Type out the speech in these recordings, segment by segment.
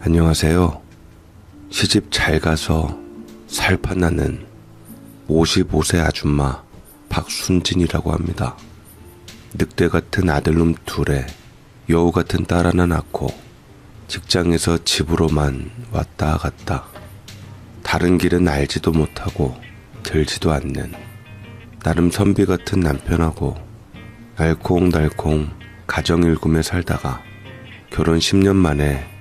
안녕하세요. 시집 잘 가서 살판나는 55세 아줌마 박순진이라고 합니다. 늑대 같은 아들놈 둘에 여우 같은 딸 하나 낳고 직장에서 집으로만 왔다 갔다. 다른 길은 알지도 못하고 들지도 않는 나름 선비 같은 남편하고 알콩달콩 가정일구며 살다가 결혼 10년 만에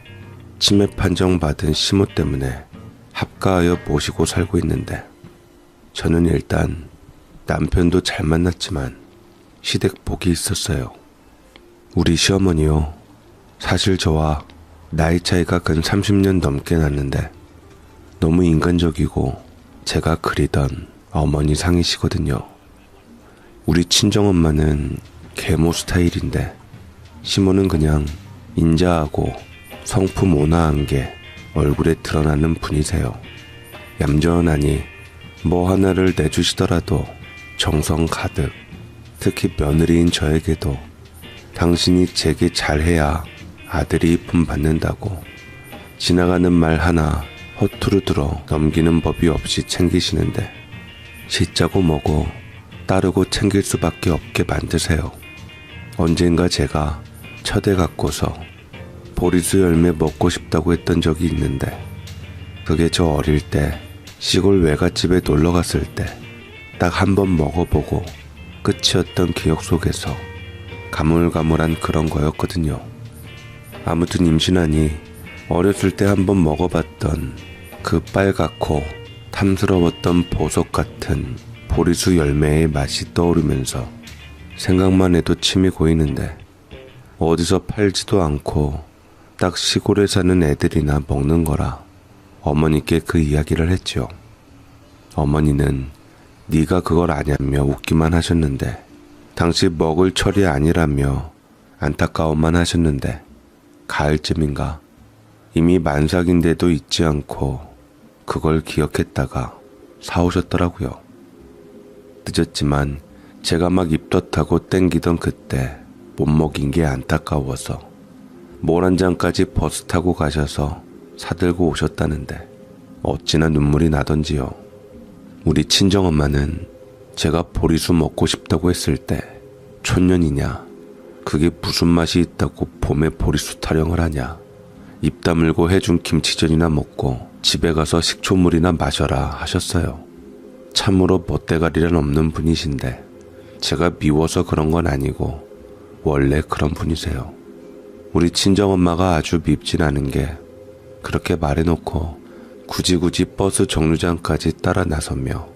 치매 판정받은 시모 때문에 합가하여 모시고 살고 있는데, 저는 일단 남편도 잘 만났지만 시댁 복이 있었어요. 우리 시어머니요. 사실 저와 나이 차이가 근 30년 넘게 났는데 너무 인간적이고 제가 그리던 어머니 상이시거든요. 우리 친정엄마는 계모 스타일인데 시모는 그냥 인자하고 성품 온화한 게 얼굴에 드러나는 분이세요. 얌전하니 뭐 하나를 내주시더라도 정성 가득. 특히 며느리인 저에게도 당신이 제게 잘해야 아들이 이쁨 받는다고 지나가는 말 하나 허투루 들어 넘기는 법이 없이 챙기시는데, 시자고 뭐고 따르고 챙길 수밖에 없게 만드세요. 언젠가 제가 첫애 갖고서 보리수 열매 먹고 싶다고 했던 적이 있는데, 그게 저 어릴 때 시골 외갓집에 놀러 갔을 때 딱 한 번 먹어보고 끝이었던 기억 속에서 가물가물한 그런 거였거든요. 아무튼 임신하니 어렸을 때 한 번 먹어봤던 그 빨갛고 탐스러웠던 보석 같은 보리수 열매의 맛이 떠오르면서 생각만 해도 침이 고이는데, 어디서 팔지도 않고 딱 시골에 사는 애들이나 먹는 거라 어머니께 그 이야기를 했죠. 어머니는 네가 그걸 아냐며 웃기만 하셨는데, 당시 먹을 철이 아니라며 안타까워만 하셨는데, 가을쯤인가 이미 만삭인데도 잊지 않고 그걸 기억했다가 사오셨더라고요. 늦었지만 제가 막 입덧하고 땡기던 그때 못 먹인 게 안타까워서 몰 한 장까지 버스 타고 가셔서 사들고 오셨다는데 어찌나 눈물이 나던지요. 우리 친정엄마는 제가 보리수 먹고 싶다고 했을 때 촌년이냐, 그게 무슨 맛이 있다고 봄에 보리수 타령을 하냐, 입 다물고 해준 김치전이나 먹고 집에 가서 식초물이나 마셔라 하셨어요. 참으로 멋대가리란 없는 분이신데 제가 미워서 그런 건 아니고 원래 그런 분이세요. 우리 친정엄마가 아주 밉진 않은 게, 그렇게 말해놓고 굳이 버스 정류장까지 따라 나서며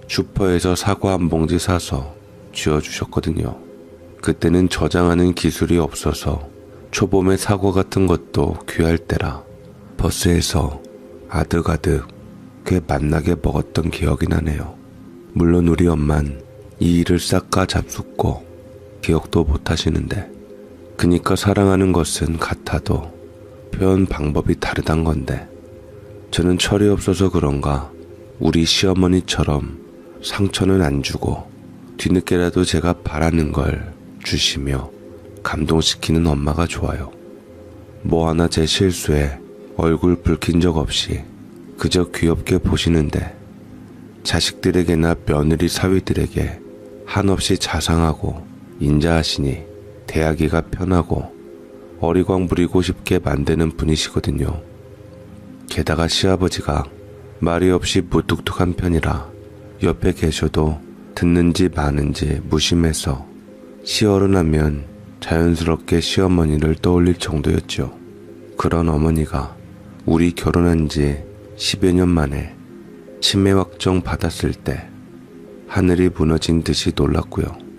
슈퍼에서 사과 한 봉지 사서 쥐어주셨거든요. 그때는 저장하는 기술이 없어서 초봄에 사과 같은 것도 귀할 때라 버스에서 아득아득 꽤 맛나게 먹었던 기억이 나네요. 물론 우리 엄만 이 일을 싹가 잡숫고 기억도 못하시는데, 그니까 사랑하는 것은 같아도 표현 방법이 다르단 건데, 저는 철이 없어서 그런가 우리 시어머니처럼 상처는 안 주고 뒤늦게라도 제가 바라는 걸 주시며 감동시키는 엄마가 좋아요. 뭐 하나 제 실수에 얼굴 붉힌 적 없이 그저 귀엽게 보시는데, 자식들에게나 며느리 사위들에게 한없이 자상하고 인자하시니 대하기가 편하고 어리광 부리고 싶게 만드는 분이시거든요. 게다가 시아버지가 말이 없이 무뚝뚝한 편이라 옆에 계셔도 듣는지 마는지 무심해서 시어른하면 자연스럽게 시어머니를 떠올릴 정도였죠. 그런 어머니가 우리 결혼한 지 10여 년 만에 치매 확정 받았을 때 하늘이 무너진 듯이 놀랐고요.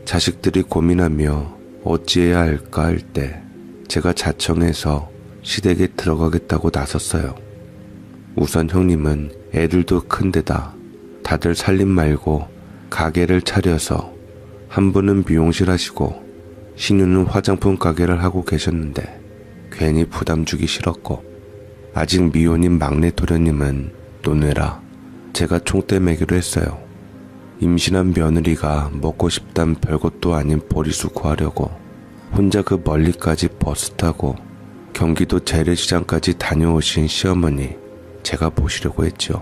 자식들이 고민하며 어찌해야 할까 할 때 제가 자청해서 시댁에 들어가겠다고 나섰어요. 우선 형님은 애들도 큰데다 다들 살림 말고 가게를 차려서 한 분은 미용실 하시고 신우는 화장품 가게를 하고 계셨는데 괜히 부담 주기 싫었고, 아직 미혼인 막내 도련님은 노느라 제가 총대 매기로 했어요. 임신한 며느리가 먹고 싶단 별것도 아닌 보리수 구하려고 혼자 그 멀리까지 버스 타고 경기도 재래시장까지 다녀오신 시어머니 제가 모시려고 했죠.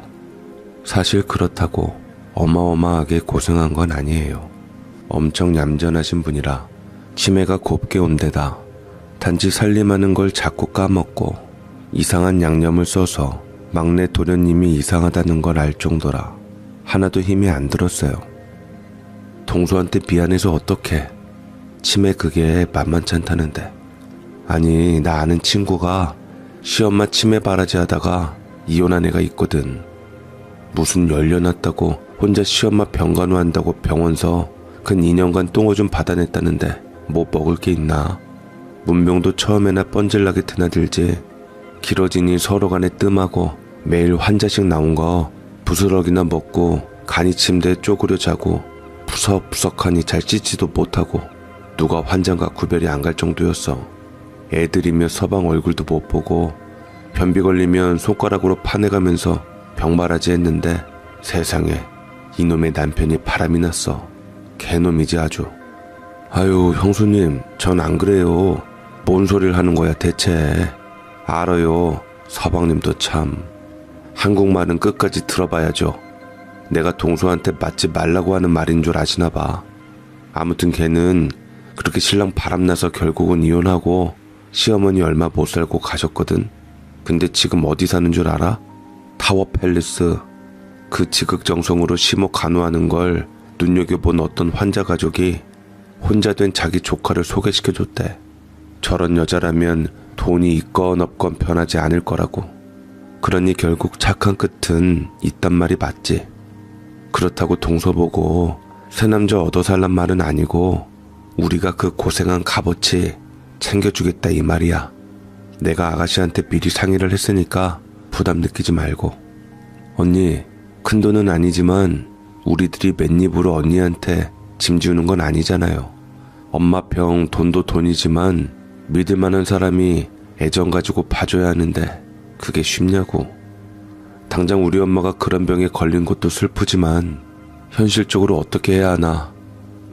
사실 그렇다고 어마어마하게 고생한 건 아니에요. 엄청 얌전하신 분이라 치매가 곱게 온 데다 단지 살림하는 걸 자꾸 까먹고 이상한 양념을 써서 막내 도련님이 이상하다는 걸 알 정도라 하나도 힘이 안 들었어요. 동서한테 미안해서 어떡해. 치매 그게 만만치 않다는데. 아니, 나 아는 친구가 시엄마 치매 바라지 하다가 이혼한 애가 있거든. 무슨 열려났다고 혼자 시엄마 병간호 한다고 병원서 근 2년간 똥오 좀 받아냈다는데 뭐 먹을 게 있나. 문병도 처음에나 뻔질나게 드나들지 길어지니 서로 간에 뜸하고 매일 환자씩 나온 거 부스러기나 먹고 간이 침대에 쪼그려 자고 푸석푸석하니 잘 씻지도 못하고 누가 환장과 구별이 안 갈 정도였어. 애들이며 서방 얼굴도 못 보고 변비 걸리면 손가락으로 파내가면서 병말하지 했는데 세상에 이놈의 남편이 바람이 났어. 개놈이지 아주. 아유 형수님 전 안 그래요. 뭔 소리를 하는 거야 대체. 알아요. 서방님도 참. 한국말은 끝까지 들어봐야죠. 내가 동서한테 맞지 말라고 하는 말인 줄 아시나 봐. 아무튼 걔는 그렇게 신랑 바람나서 결국은 이혼하고 시어머니 얼마 못 살고 가셨거든. 근데 지금 어디 사는 줄 알아? 타워 팰리스. 그 지극정성으로 시모 간호하는 걸 눈여겨본 어떤 환자 가족이 혼자 된 자기 조카를 소개시켜줬대. 저런 여자라면 돈이 있건 없건 변하지 않을 거라고. 그러니 결국 착한 끝은 있단 말이 맞지. 그렇다고 동서 보고 새 남자 얻어 살란 말은 아니고 우리가 그 고생한 값어치 챙겨주겠다 이 말이야. 내가 아가씨한테 미리 상의를 했으니까 부담 느끼지 말고. 언니, 큰돈은 아니지만 우리들이 맨입으로 언니한테 짐 지우는 건 아니잖아요. 엄마 병 돈도 돈이지만 믿을 만한 사람이 애정 가지고 봐줘야 하는데 그게 쉽냐고. 당장 우리 엄마가 그런 병에 걸린 것도 슬프지만 현실적으로 어떻게 해야 하나.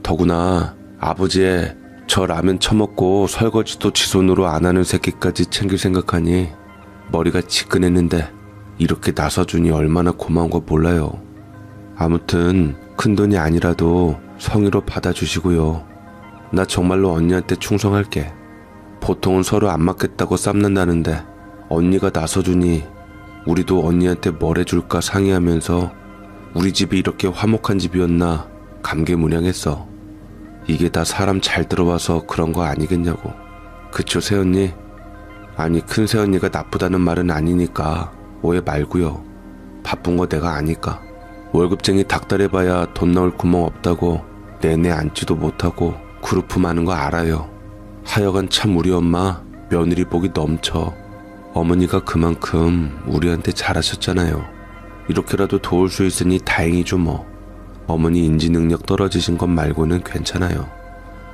더구나 아버지의 저 라면 처먹고 설거지도 지 손으로 안 하는 새끼까지 챙길 생각하니 머리가 지끈했는데 이렇게 나서주니 얼마나 고마운 거 몰라요. 아무튼 큰돈이 아니라도 성의로 받아주시고요. 나 정말로 언니한테 충성할게. 보통은 서로 안 맞겠다고 쌈난다는데 언니가 나서주니 우리도 언니한테 뭘 해줄까 상의하면서 우리 집이 이렇게 화목한 집이었나 감개무량했어. 이게 다 사람 잘 들어와서 그런 거 아니겠냐고. 그쵸 새언니? 아니 큰 새언니가 나쁘다는 말은 아니니까 오해 말고요. 바쁜 거 내가 아니까. 월급쟁이 닥달해봐야 돈 나올 구멍 없다고 내내 앉지도 못하고 그루프 많은 거 알아요. 하여간 참 우리 엄마 며느리 복이 넘쳐. 어머니가 그만큼 우리한테 잘하셨잖아요. 이렇게라도 도울 수 있으니 다행이죠 뭐. 어머니 인지 능력 떨어지신 것 말고는 괜찮아요.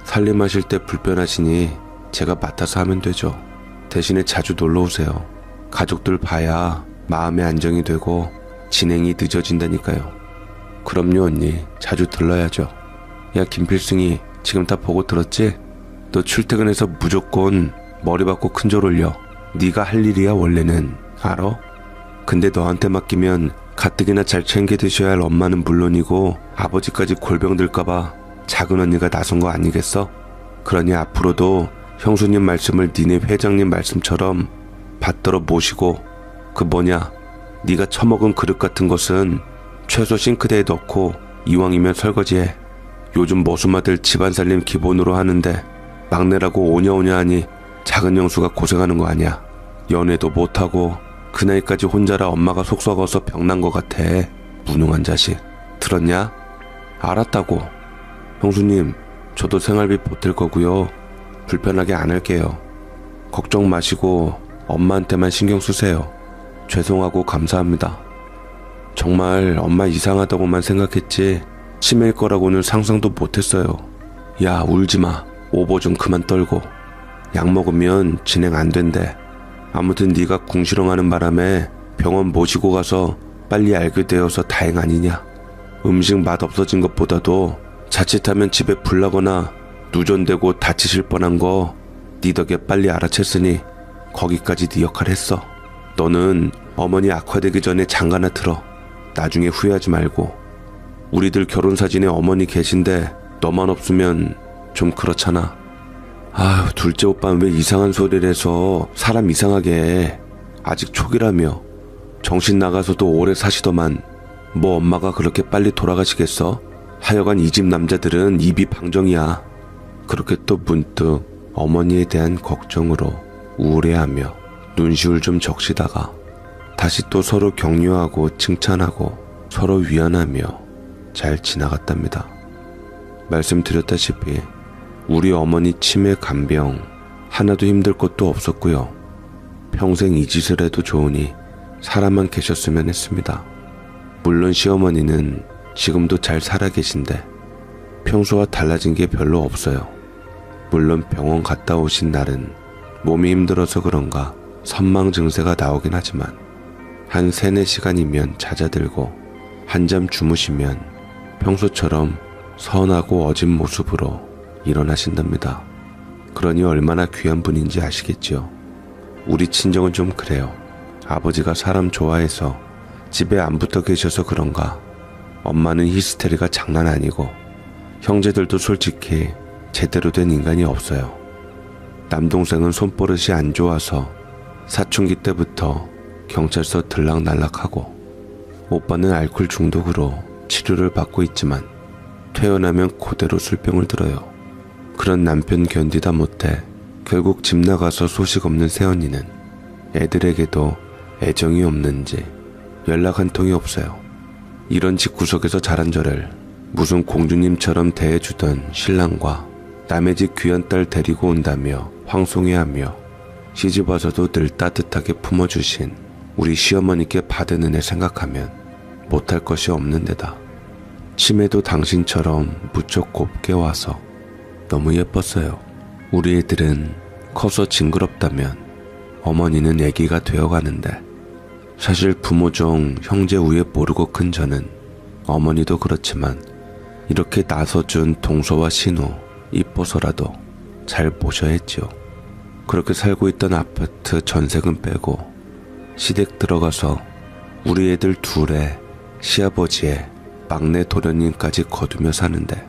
살림하실 때 불편하시니 제가 맡아서 하면 되죠. 대신에 자주 놀러오세요. 가족들 봐야 마음의 안정이 되고 진행이 늦어진다니까요. 그럼요 언니, 자주 들러야죠. 야 김필승이 지금 다 보고 들었지? 너 출퇴근해서 무조건 머리 받고 큰절 올려. 네가 할 일이야 원래는. 알어? 근데 너한테 맡기면 가뜩이나 잘 챙겨 드셔야 할 엄마는 물론이고 아버지까지 골병 들까봐 작은 언니가 나선 거 아니겠어? 그러니 앞으로도 형수님 말씀을 니네 회장님 말씀처럼 받들어 모시고 그 뭐냐 네가 처먹은 그릇 같은 것은 최소 싱크대에 넣고 이왕이면 설거지해. 요즘 머수마들 집안 살림 기본으로 하는데 막내라고 오냐오냐 하니 작은 형수가 고생하는 거 아니야. 연애도 못하고 그 나이까지 혼자라 엄마가 속 썩어서 병난 거 같아. 무능한 자식. 들었냐? 알았다고. 형수님 저도 생활비 보탤 거고요. 불편하게 안 할게요. 걱정 마시고 엄마한테만 신경 쓰세요. 죄송하고 감사합니다. 정말 엄마 이상하다고만 생각했지 치매일 거라고는 상상도 못했어요. 야 울지마. 오버 좀 그만 떨고. 약 먹으면 진행 안 된대. 아무튼 네가 궁시렁하는 바람에 병원 모시고 가서 빨리 알게 되어서 다행 아니냐. 음식 맛 없어진 것보다도 자칫하면 집에 불나거나 누전되고 다치실 뻔한 거 네 덕에 빨리 알아챘으니 거기까지 네 역할 했어. 너는 어머니 악화되기 전에 장가나 들어. 나중에 후회하지 말고. 우리들 결혼사진에 어머니 계신데 너만 없으면 좀 그렇잖아. 아휴, 둘째 오빠는 왜 이상한 소리를 해서 사람 이상하게 해. 아직 초기라며. 정신 나가서도 오래 사시더만 뭐 엄마가 그렇게 빨리 돌아가시겠어? 하여간 이 집 남자들은 입이 방정이야. 그렇게 또 문득 어머니에 대한 걱정으로 우울해하며 눈시울 좀 적시다가 다시 또 서로 격려하고 칭찬하고 서로 위안하며 잘 지나갔답니다. 말씀드렸다시피 우리 어머니 치매 간병 하나도 힘들 것도 없었고요. 평생 이 짓을 해도 좋으니 살아만 계셨으면 했습니다. 물론 시어머니는 지금도 잘 살아 계신데 평소와 달라진 게 별로 없어요. 물론 병원 갔다 오신 날은 몸이 힘들어서 그런가 선망 증세가 나오긴 하지만 한 3-4시간이면 잦아들고 한잠 주무시면 평소처럼 선하고 어진 모습으로 일어나신답니다. 그러니 얼마나 귀한 분인지 아시겠지요. 우리 친정은 좀 그래요. 아버지가 사람 좋아해서 집에 안 붙어 계셔서 그런가 엄마는 히스테리가 장난 아니고 형제들도 솔직히 제대로 된 인간이 없어요. 남동생은 손버릇이 안 좋아서 사춘기 때부터 경찰서 들락날락하고 오빠는 알코올 중독으로 치료를 받고 있지만 퇴원하면 그대로 술병을 들어요. 그런 남편 견디다 못해 결국 집 나가서 소식 없는 새언니는 애들에게도 애정이 없는지 연락 한 통이 없어요. 이런 집구석에서 자란 저를 무슨 공주님처럼 대해주던 신랑과 남의 집 귀한 딸 데리고 온다며 황송해하며 시집와서도 늘 따뜻하게 품어주신 우리 시어머니께 받은 은혜 생각하면 못할 것이 없는 데다 치매도 당신처럼 무척 곱게 와서 너무 예뻤어요. 우리 애들은 커서 징그럽다면 어머니는 애기가 되어가는데 사실 부모 중 형제 우애 모르고 큰 저는 어머니도 그렇지만 이렇게 나서준 동서와 신우 이뻐서라도 잘 모셔야 했지요. 그렇게 살고 있던 아파트 전세금 빼고 시댁 들어가서 우리 애들 둘에 시아버지의 막내 도련님까지 거두며 사는데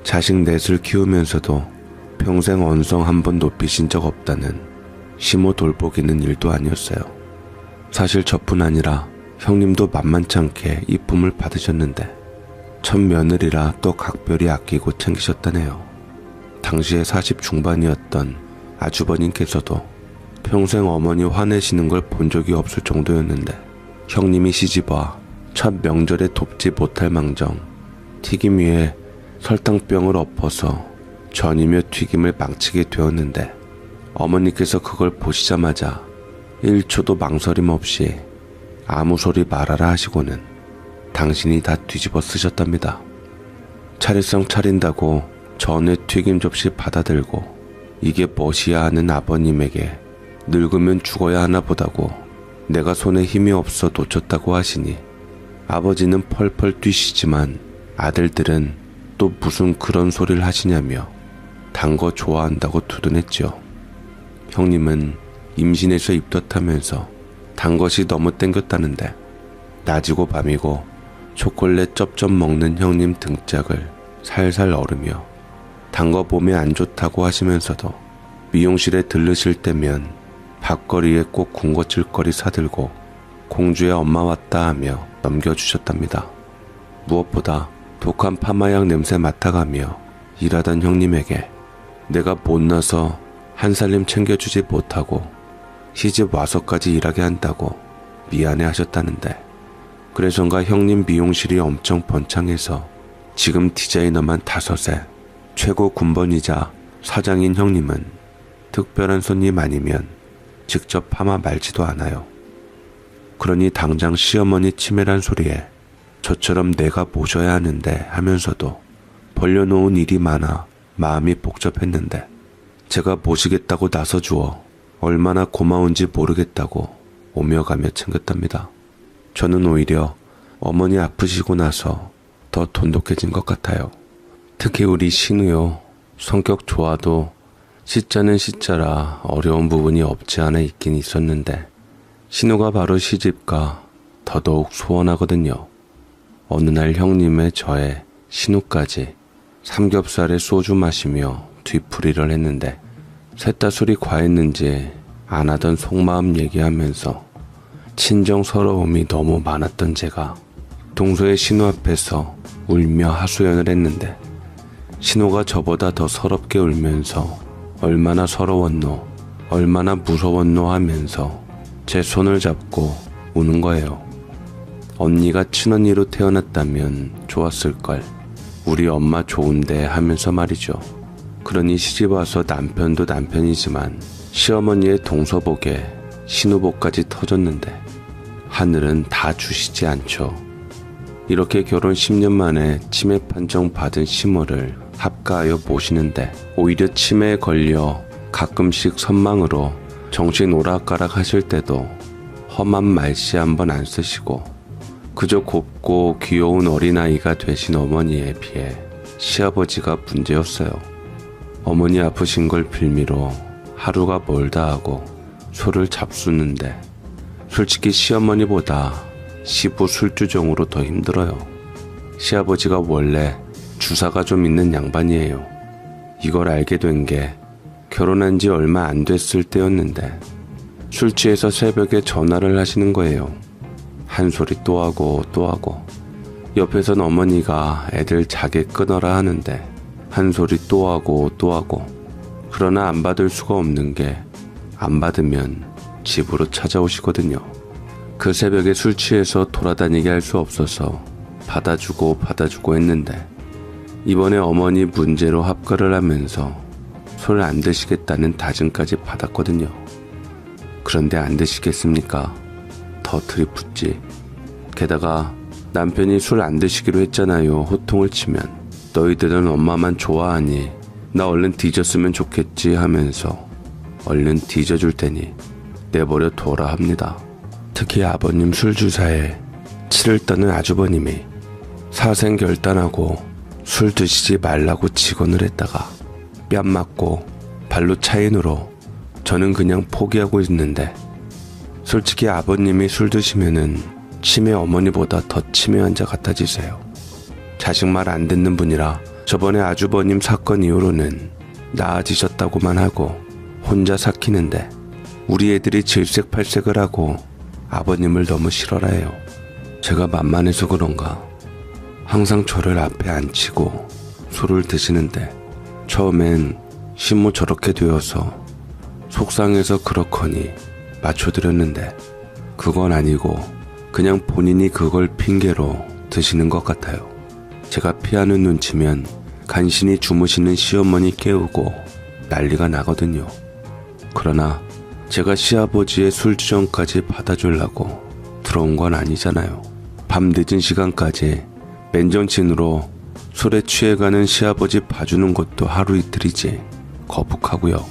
자식 넷을 키우면서도 평생 언성 한 번 높이신 적 없다는 시모 돌보기는 일도 아니었어요. 사실 저뿐 아니라 형님도 만만치 않게 이쁨을 받으셨는데 첫 며느리라 또 각별히 아끼고 챙기셨다네요. 당시에 40 중반이었던 아주버님께서도 평생 어머니 화내시는 걸 본 적이 없을 정도였는데 형님이 시집와 첫 명절에 돕지 못할 망정 튀김 위에 설탕병을 엎어서 전이며 튀김을 망치게 되었는데 어머니께서 그걸 보시자마자 1초도 망설임 없이 아무 소리 말아라 하시고는 당신이 다 뒤집어 쓰셨답니다. 차례상 차린다고 전에 튀김 접시 받아들고 이게 멋이야 하는 아버님에게 늙으면 죽어야 하나 보다고 내가 손에 힘이 없어 놓쳤다고 하시니 아버지는 펄펄 뛰시지만 아들들은 또 무슨 그런 소리를 하시냐며 단 거 좋아한다고 두둔했죠. 형님은 임신해서 입덧하면서 단 것이 너무 땡겼다는데 낮이고 밤이고 초콜릿 쩝쩝 먹는 형님 등짝을 살살 얼으며 단 거 몸에 안 좋다고 하시면서도 미용실에 들르실 때면 밥거리에 꼭 군것질거리 사들고 공주의 엄마 왔다 하며 넘겨주셨답니다. 무엇보다 독한 파마약 냄새 맡아가며 일하던 형님에게 내가 못나서 한 살림 챙겨주지 못하고 시집 와서까지 일하게 한다고 미안해 하셨다는데 그래서인가 형님 미용실이 엄청 번창해서 지금 디자이너만 5에 최고 군번이자 사장인 형님은 특별한 손님 아니면 직접 파마 말지도 않아요. 그러니 당장 시어머니 치매란 소리에 저처럼 내가 모셔야 하는데 하면서도 벌려놓은 일이 많아 마음이 복잡했는데 제가 모시겠다고 나서주어 얼마나 고마운지 모르겠다고 오며 가며 챙겼답니다. 저는 오히려 어머니 아프시고 나서 더 돈독해진 것 같아요. 특히 우리 신우요. 성격 좋아도 시자는 시자라 어려운 부분이 없지 않아 있긴 있었는데 신우가 바로 시집가 더더욱 소원하거든요. 어느 날 형님의 저의 신우까지 삼겹살에 소주 마시며 뒤풀이를 했는데 셋 다 술이 과했는지 안 하던 속마음 얘기하면서 친정 서러움이 너무 많았던 제가 동서의 신우 앞에서 울며 하소연을 했는데 신우가 저보다 더 서럽게 울면서 얼마나 서러웠노, 얼마나 무서웠노 하면서 제 손을 잡고 우는 거예요. 언니가 친언니로 태어났다면 좋았을걸. 우리 엄마 좋은데 하면서 말이죠. 그러니 시집와서 남편도 남편이지만 시어머니의 동서복에 신우복까지 터졌는데 하늘은 다 주시지 않죠. 이렇게 결혼 10년 만에 치매 판정 받은 시모를 합가하여 모시는데 오히려 치매에 걸려 가끔씩 선망으로 정신 오락가락 하실 때도 험한 말씨 한번 안 쓰시고 그저 곱고 귀여운 어린아이가 되신 어머니에 비해 시아버지가 문제였어요. 어머니 아프신 걸 빌미로 하루가 멀다 하고 소를 잡수는데 솔직히 시어머니보다 시부 술주정으로 더 힘들어요. 시아버지가 원래 주사가 좀 있는 양반이에요. 이걸 알게 된 게 결혼한 지 얼마 안 됐을 때였는데 술 취해서 새벽에 전화를 하시는 거예요. 한 소리 또 하고 또 하고 옆에선 어머니가 애들 자게 끊어라 하는데 한 소리 또 하고 또 하고 그러나 안 받을 수가 없는 게 안 받으면 집으로 찾아오시거든요. 그 새벽에 술 취해서 돌아다니게 할 수 없어서 받아주고 했는데 이번에 어머니 문제로 합가를 하면서 술 안 드시겠다는 다짐까지 받았거든요. 그런데 안 드시겠습니까? 더 들이붙지. 게다가 남편이 술 안 드시기로 했잖아요. 호통을 치면 너희들은 엄마만 좋아하니 나 얼른 뒤졌으면 좋겠지 하면서 얼른 뒤져줄 테니 내버려 둬라 합니다. 특히 아버님 술주사에 치를 떠는 아주버님이 사생결단하고 술 드시지 말라고 직언을 했다가 뺨 맞고 발로 차인으로 저는 그냥 포기하고 있는데 솔직히 아버님이 술 드시면은 치매 어머니보다 더 치매 환자 같아지세요. 자식 말 안 듣는 분이라 저번에 아주버님 사건 이후로는 나아지셨다고만 하고 혼자 삭히는데 우리 애들이 질색팔색을 하고 아버님을 너무 싫어라 해요. 제가 만만해서 그런가 항상 저를 앞에 앉히고 술을 드시는데 처음엔 신모 저렇게 되어서 속상해서 그렇거니 맞춰드렸는데 그건 아니고 그냥 본인이 그걸 핑계로 드시는 것 같아요. 제가 피하는 눈치면 간신히 주무시는 시어머니 깨우고 난리가 나거든요. 그러나 제가 시아버지의 술주정까지 받아주려고 들어온 건 아니잖아요. 밤 늦은 시간까지 맨정신으로 술에 취해가는 시아버지 봐주는 것도 하루 이틀이지 거북하고요.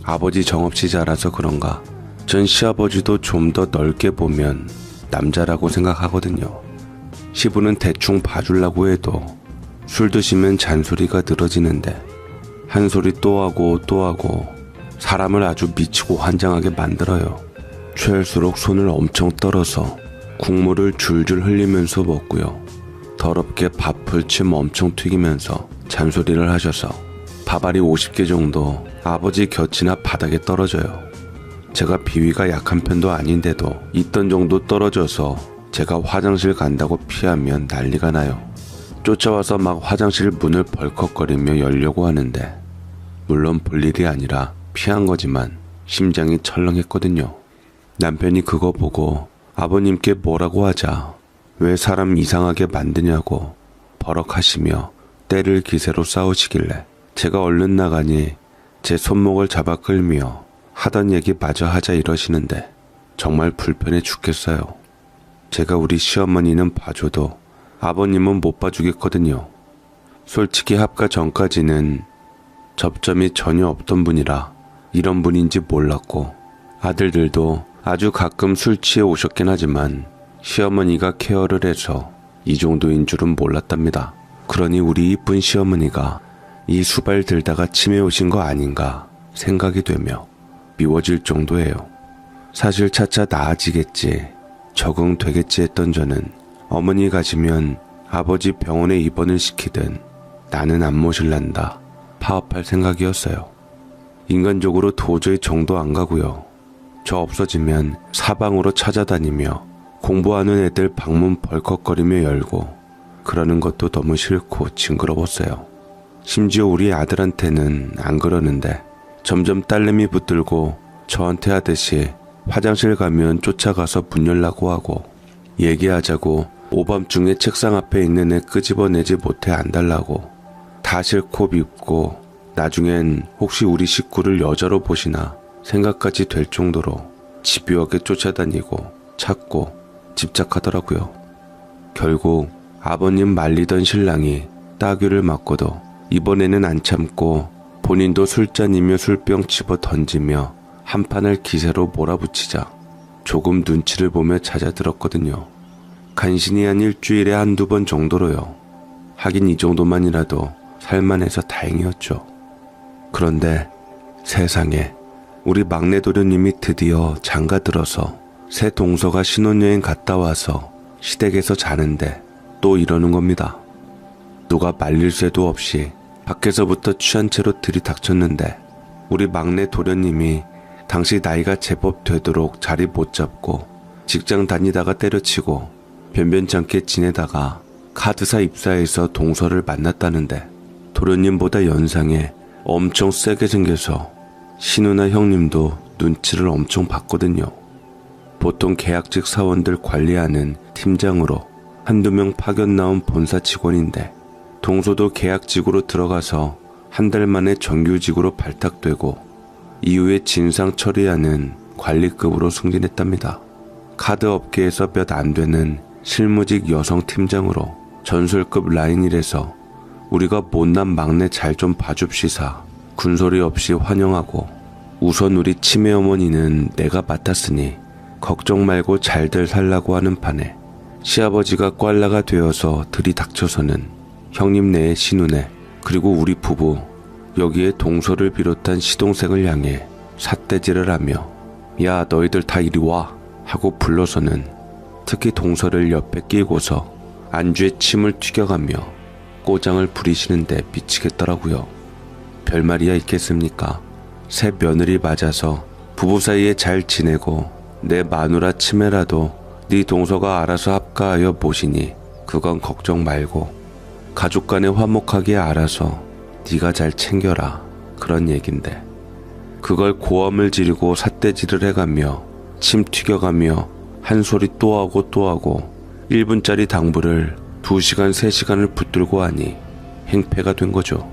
아버지 정없이 자라서 그런가 전 시아버지도 좀 더 넓게 보면 남자라고 생각하거든요. 시부는 대충 봐주려고 해도 술 드시면 잔소리가 늘어지는데 한 소리 또 하고 또 하고 사람을 아주 미치고 환장하게 만들어요. 취할수록 손을 엄청 떨어서 국물을 줄줄 흘리면서 먹고요. 더럽게 밥을 침 엄청 튀기면서 잔소리를 하셔서 밥알이 50개 정도 아버지 곁이나 바닥에 떨어져요. 제가 비위가 약한 편도 아닌데도 있던 정도 떨어져서 제가 화장실 간다고 피하면 난리가 나요. 쫓아와서 막 화장실 문을 벌컥거리며 열려고 하는데 물론 볼 일이 아니라 피한 거지만 심장이 철렁했거든요. 남편이 그거 보고 아버님께 뭐라고 하자 왜 사람 이상하게 만드냐고 버럭하시며 때를 기세로 싸우시길래 제가 얼른 나가니 제 손목을 잡아 끌며 하던 얘기 마저 하자 이러시는데 정말 불편해 죽겠어요. 제가 우리 시어머니는 봐줘도 아버님은 못 봐주겠거든요. 솔직히 합가 전까지는 접점이 전혀 없던 분이라 이런 분인지 몰랐고 아들들도 아주 가끔 술 취해 오셨긴 하지만 시어머니가 케어를 해서 이 정도인 줄은 몰랐답니다. 그러니 우리 이쁜 시어머니가 이 수발 들다가 치매 오신 거 아닌가 생각이 되며 미워질 정도예요. 사실 차차 나아지겠지, 적응되겠지 했던 저는 어머니 가시면 아버지 병원에 입원을 시키든 나는 안 모실란다 파업할 생각이었어요. 인간적으로 도저히 정도 안 가고요. 저 없어지면 사방으로 찾아다니며 공부하는 애들 방문 벌컥거리며 열고 그러는 것도 너무 싫고 징그러웠어요. 심지어 우리 아들한테는 안 그러는데 점점 딸내미 붙들고 저한테 하듯이 화장실 가면 쫓아가서 문 열라고 하고 얘기하자고 오밤중에 책상 앞에 있는 애 끄집어내지 못해 안달나고 다 싫고 밉고 나중엔 혹시 우리 식구를 여자로 보시나 생각까지 될 정도로 집요하게 쫓아다니고 찾고 집착하더라고요. 결국 아버님 말리던 신랑이 따귀를 맞고도 이번에는 안 참고 본인도 술잔이며 술병 집어 던지며 한판을 기세로 몰아붙이자 조금 눈치를 보며 잦아들었거든요. 간신히 한 일주일에 한두 번 정도로요. 하긴 이 정도만이라도 살만해서 다행이었죠. 그런데 세상에 우리 막내 도련님이 드디어 장가들어서 새 동서가 신혼여행 갔다 와서 시댁에서 자는데 또 이러는 겁니다. 누가 말릴 새도 없이 밖에서부터 취한 채로 들이닥쳤는데 우리 막내 도련님이 당시 나이가 제법 되도록 자리 못 잡고 직장 다니다가 때려치고 변변찮게 지내다가 카드사 입사해서 동서를 만났다는데 도련님보다 연상에 엄청 세게 생겨서 신우나 형님도 눈치를 엄청 봤거든요. 보통 계약직 사원들 관리하는 팀장으로 한두 명 파견 나온 본사 직원인데 동서도 계약직으로 들어가서 한 달 만에 정규직으로 발탁되고 이후에 진상 처리하는 관리급으로 승진했답니다. 카드 업계에서 몇 안 되는 실무직 여성 팀장으로 전설급 라인이라서 우리가 못난 막내 잘 좀 봐줍시사 군소리 없이 환영하고 우선 우리 치매 어머니는 내가 맡았으니 걱정 말고 잘들 살라고 하는 판에 시아버지가 꽐라가 되어서 들이닥쳐서는 형님 내의 신우네 그리고 우리 부부 여기에 동서를 비롯한 시동생을 향해 삿대질을 하며 야 너희들 다 이리 와 하고 불러서는 특히 동서를 옆에 끼고서 안주에 침을 튀겨가며 꼬장을 부리시는데 미치겠더라고요. 별말이야 있겠습니까? 새 며느리 맞아서 부부 사이에 잘 지내고 내 마누라 치매라도 네 동서가 알아서 합가하여 모시니 그건 걱정 말고 가족 간에 화목하게 알아서 네가 잘 챙겨라 그런 얘긴데 그걸 고함을 지르고 삿대질을 해가며 침 튀겨가며 한 소리 또 하고 또 하고 1분짜리 당부를 2시간 3시간을 붙들고 하니 행패가 된 거죠.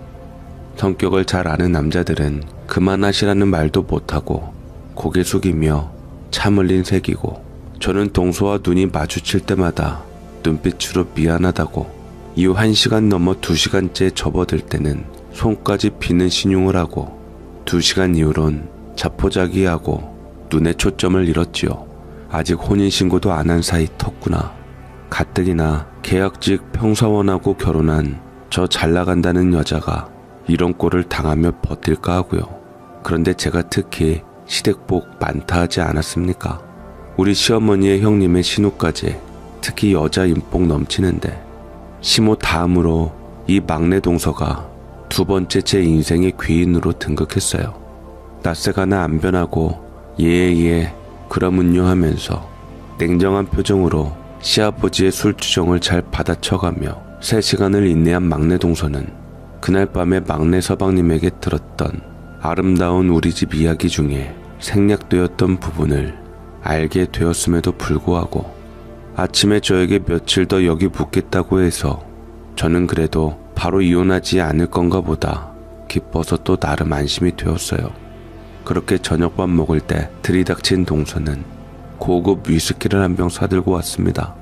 성격을 잘 아는 남자들은 그만하시라는 말도 못하고 고개 숙이며 참 흘린 새기고 저는 동서와 눈이 마주칠 때마다 눈빛으로 미안하다고 이후 1시간 넘어 2시간째 접어들 때는 손까지 비는 신용을 하고 2시간 이후론 자포자기하고 눈에 초점을 잃었지요. 아직 혼인신고도 안 한 사이 텄구나. 가뜩이나 계약직 평사원하고 결혼한 저 잘나간다는 여자가 이런 꼴을 당하며 버틸까 하고요. 그런데 제가 특히 시댁복 많다 하지 않았습니까? 우리 시어머니의 형님의 신우까지 특히 여자 인복 넘치는데 시모 다음으로 이 막내 동서가 두 번째 제 인생의 귀인으로 등극했어요. 낯세가나 안 변하고 예예 그러문요 하면서 냉정한 표정으로 시아버지의 술주정을 잘 받아쳐가며 3시간을 인내한 막내 동서는 그날 밤에 막내 서방님에게 들었던 아름다운 우리 집 이야기 중에 생략되었던 부분을 알게 되었음에도 불구하고 아침에 저에게 며칠 더 여기 묵겠다고 해서 저는 그래도 바로 이혼하지 않을 건가 보다 기뻐서 또 나름 안심이 되었어요. 그렇게 저녁밥 먹을 때 들이닥친 동서는 고급 위스키를 한 병 사들고 왔습니다.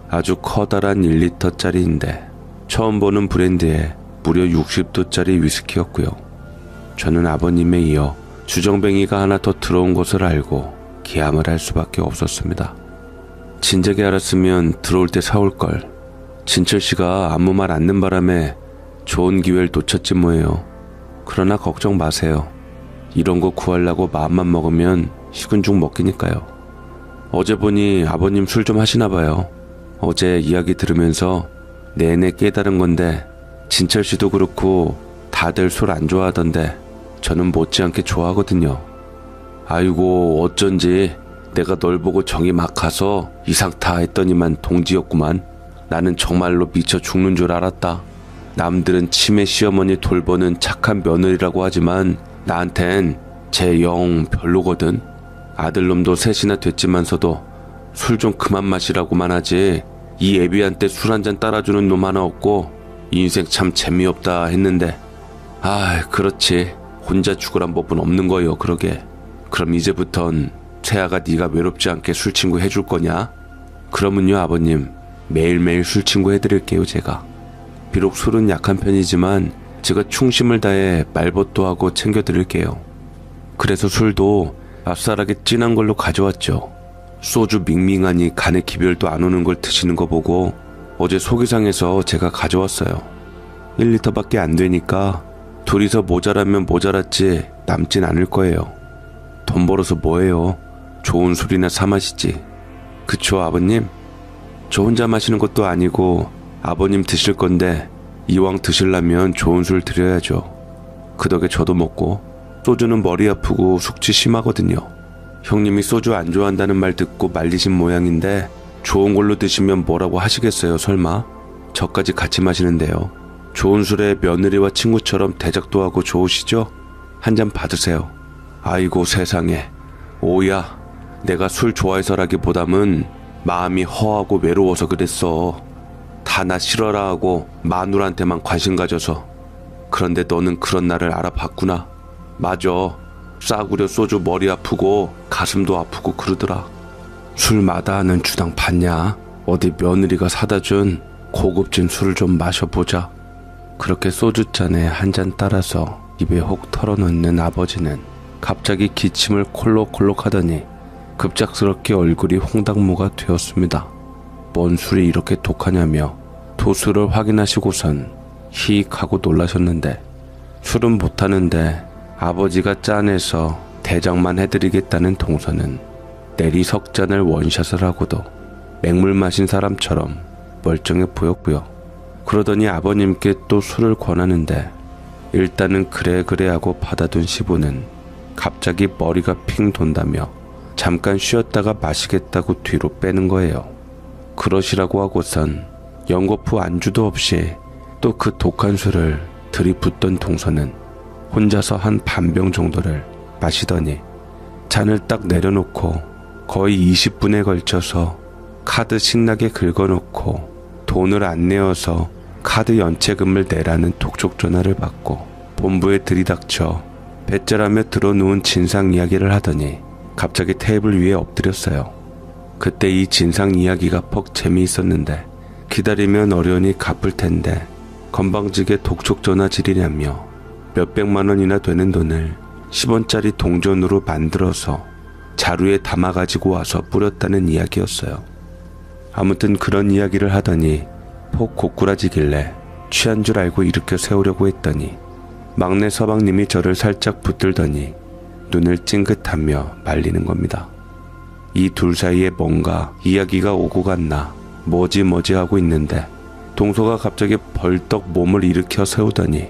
아주 커다란 1리터짜리인데 처음 보는 브랜드에 무려 60도짜리 위스키였고요. 저는 아버님에 이어 주정뱅이가 하나 더 들어온 것을 알고 기함을 할 수밖에 없었습니다. 진작에 알았으면 들어올 때 사올걸. 진철씨가 아무 말 않는 바람에 좋은 기회를 놓쳤지 뭐예요. 그러나 걱정 마세요. 이런 거 구하려고 마음만 먹으면 식은 죽 먹기니까요. 어제 보니 아버님 술 좀 하시나 봐요. 어제 이야기 들으면서 내내 깨달은 건데 진철 씨도 그렇고 다들 술 안 좋아하던데 저는 못지않게 좋아하거든요. 아이고 어쩐지 내가 널 보고 정이 막 가서 이상타 했더니만 동지였구만. 나는 정말로 미쳐 죽는 줄 알았다. 남들은 치매 시어머니 돌보는 착한 며느리라고 하지만 나한텐 쟤 영 별로거든. 아들놈도 셋이나 됐지만서도 술 좀 그만 마시라고만 하지 이 애비한테 술 한잔 따라주는 놈 하나 없고 인생 참 재미없다 했는데 그렇지. 혼자 죽으란 법은 없는 거요. 그러게. 그럼 이제부턴 세아가 네가 외롭지 않게 술친구 해줄 거냐? 그러면요 아버님 매일매일 술친구 해드릴게요. 제가 비록 술은 약한 편이지만 제가 충심을 다해 말벗도 하고 챙겨드릴게요. 그래서 술도 쌉쌀하게 진한 걸로 가져왔죠. 소주 밍밍하니 간에 기별도 안 오는 걸 드시는 거 보고 어제 속이 상해서 제가 가져왔어요. 1리터밖에 안 되니까 둘이서 모자라면 모자랐지 남진 않을 거예요. 돈 벌어서 뭐해요? 좋은 술이나 사 마시지. 그쵸 아버님? 저 혼자 마시는 것도 아니고 아버님 드실 건데 이왕 드실라면 좋은 술 드려야죠. 그 덕에 저도 먹고. 소주는 머리 아프고 숙취 심하거든요. 형님이 소주 안 좋아한다는 말 듣고 말리신 모양인데 좋은 걸로 드시면 뭐라고 하시겠어요 설마? 저까지 같이 마시는데요. 좋은 술에 며느리와 친구처럼 대작도 하고 좋으시죠? 한 잔 받으세요. 아이고 세상에. 오야, 내가 술 좋아해서라기보담은 마음이 허하고 외로워서 그랬어. 다 나 싫어라 하고 마누라한테만 관심 가져서. 그런데 너는 그런 나를 알아봤구나. 맞아. 싸구려 소주 머리 아프고 가슴도 아프고 그러더라. 술 마다하는 주당 봤냐? 어디 며느리가 사다 준 고급진 술을 좀 마셔보자. 그렇게 소주잔에 한 잔 따라서 입에 혹 털어넣는 아버지는 갑자기 기침을 콜록콜록 하더니 급작스럽게 얼굴이 홍당무가 되었습니다. 뭔 술이 이렇게 독하냐며 도수를 확인하시고선 히익하고 놀라셨는데 술은 못하는데 아버지가 짜내서 대장만 해드리겠다는 동서는 내리 석잔을 원샷을 하고도 맹물 마신 사람처럼 멀쩡해 보였고요. 그러더니 아버님께 또 술을 권하는데 일단은 그래 하고 받아둔 시부는 갑자기 머리가 핑 돈다며 잠깐 쉬었다가 마시겠다고 뒤로 빼는 거예요. 그러시라고 하고선 연거푸 안주도 없이 또 그 독한 술을 들이붓던 동서는 혼자서 한 반병 정도를 마시더니 잔을 딱 내려놓고 거의 20분에 걸쳐서 카드 신나게 긁어놓고 돈을 안 내어서 카드 연체금을 내라는 톡촉 전화를 받고 본부에 들이닥쳐 배째라며 들어누운 진상 이야기를 하더니 갑자기 테이블 위에 엎드렸어요. 그때 이 진상 이야기가 퍽 재미있었는데 기다리면 어련히 갚을 텐데 건방지게 독촉 전화 지리냐며 몇백만 원이나 되는 돈을 10원짜리 동전으로 만들어서 자루에 담아가지고 와서 뿌렸다는 이야기였어요. 아무튼 그런 이야기를 하더니 폭 고꾸라지길래 취한 줄 알고 일으켜 세우려고 했더니 막내 서방님이 저를 살짝 붙들더니 눈을 찡긋하며 말리는 겁니다. 이 둘 사이에 뭔가 이야기가 오고 갔나 뭐지 하고 있는데 동서가 갑자기 벌떡 몸을 일으켜 세우더니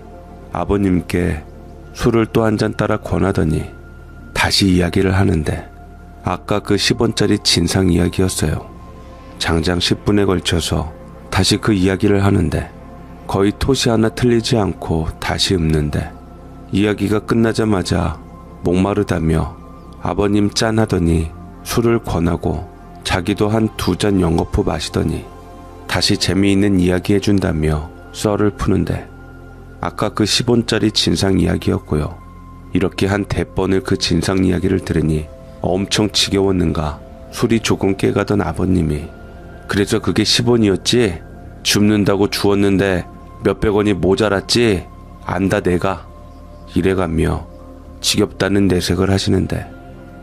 아버님께 술을 또 한 잔 따라 권하더니 다시 이야기를 하는데 아까 그 10원짜리 진상 이야기였어요. 장장 10분에 걸쳐서 다시 그 이야기를 하는데 거의 토시 하나 틀리지 않고 다시 읊는데 이야기가 끝나자마자 목마르다며 아버님 짠하더니 술을 권하고 자기도 한 2잔 연거푸 마시더니 다시 재미있는 이야기 해준다며 썰을 푸는데 아까 그 10원짜리 진상 이야기였고요. 이렇게 한 대번을 그 진상 이야기를 들으니 엄청 지겨웠는가 술이 조금 깨가던 아버님이 그래서 그게 10원이었지? 줍는다고 주었는데 몇백 원이 모자랐지? 안다 내가. 이래가며 지겹다는 내색을 하시는데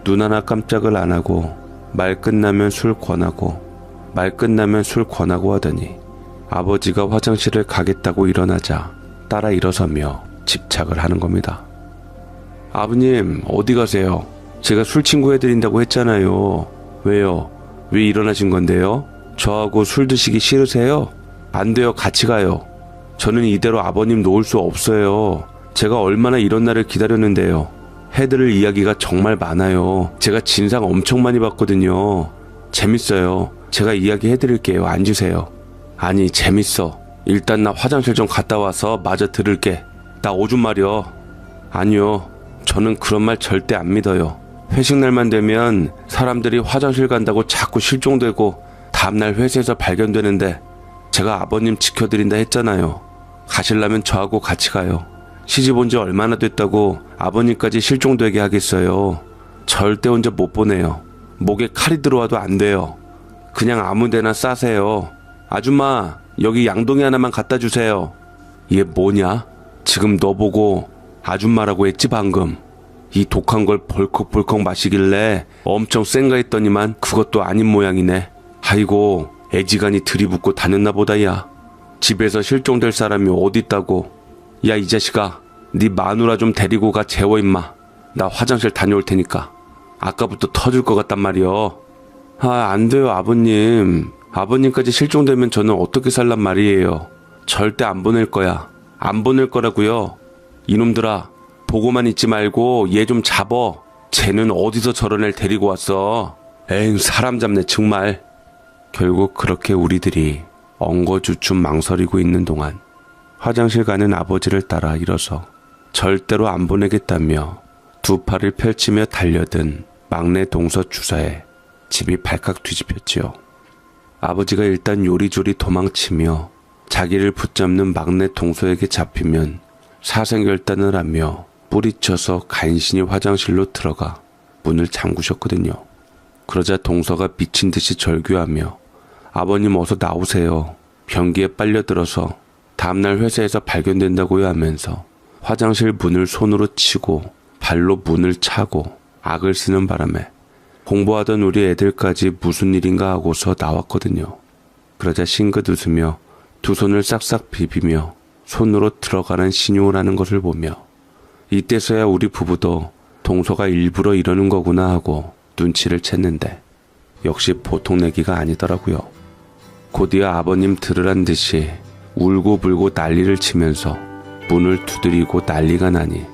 눈 하나 깜짝을 안 하고 말 끝나면 술 권하고 하더니 아버지가 화장실을 가겠다고 일어나자 따라 일어서며 집착을 하는 겁니다. 아버님, 어디 가세요? 제가 술 친구 해드린다고 했잖아요. 왜요? 왜 일어나신 건데요? 저하고 술 드시기 싫으세요? 안 돼요. 같이 가요. 저는 이대로 아버님 놓을 수 없어요. 제가 얼마나 이런 날을 기다렸는데요. 해드릴 이야기가 정말 많아요. 제가 진상 엄청 많이 봤거든요. 재밌어요. 제가 이야기 해드릴게요. 앉으세요. 아니, 재밌어. 일단 나 화장실 좀 갔다 와서 마저 들을게. 나 오줌 마려. 아니요. 저는 그런 말 절대 안 믿어요. 회식 날만 되면 사람들이 화장실 간다고 자꾸 실종되고 다음날 회사에서 발견되는데 제가 아버님 지켜드린다 했잖아요. 가실라면 저하고 같이 가요. 시집 온 지 얼마나 됐다고 아버님까지 실종되게 하겠어요. 절대 혼자 못 보내요. 목에 칼이 들어와도 안 돼요. 그냥 아무 데나 싸세요. 아줌마, 여기 양동이 하나만 갖다 주세요. 얘 뭐냐? 지금 너 보고 아줌마라고 했지 방금. 이 독한 걸 벌컥벌컥 마시길래 엄청 센가 했더니만 그것도 아닌 모양이네. 아이고, 애지간히 들이붓고 다녔나 보다. 야, 집에서 실종될 사람이 어디 있다고. 야, 이 자식아, 네 마누라 좀 데리고 가. 재워 임마. 나 화장실 다녀올 테니까. 아까부터 터질 것 같단 말이여. 아, 안 돼요 아버님. 아버님까지 실종되면 저는 어떻게 살란 말이에요. 절대 안 보낼 거야. 안 보낼 거라고요. 이놈들아, 보고만 있지 말고 얘 좀 잡어. 쟤는 어디서 저런 애를 데리고 왔어. 에잉, 사람 잡네 정말. 결국 그렇게 우리들이 엉거주춤 망설이고 있는 동안 화장실 가는 아버지를 따라 일어서 절대로 안 보내겠다며 두 팔을 펼치며 달려든 막내 동서 주사에 집이 발칵 뒤집혔지요. 아버지가 일단 요리조리 도망치며 자기를 붙잡는 막내 동서에게 잡히면 사생결단을 하며 뿌리쳐서 간신히 화장실로 들어가 문을 잠그셨거든요. 그러자 동서가 미친 듯이 절규하며 아버님 어서 나오세요. 변기에 빨려들어서 다음날 회사에서 발견된다고요 하면서 화장실 문을 손으로 치고 발로 문을 차고 악을 쓰는 바람에 공부하던 우리 애들까지 무슨 일인가 하고서 나왔거든요. 그러자 싱긋 웃으며 두 손을 싹싹 비비며 손으로 들어가는 신용을 하는 것을 보며 이때서야 우리 부부도 동서가 일부러 이러는 거구나 하고 눈치를 챘는데 역시 보통 내기가 아니더라고요. 곧이어 아버님 들으란 듯이 울고불고 난리를 치면서 문을 두드리고 난리가 나니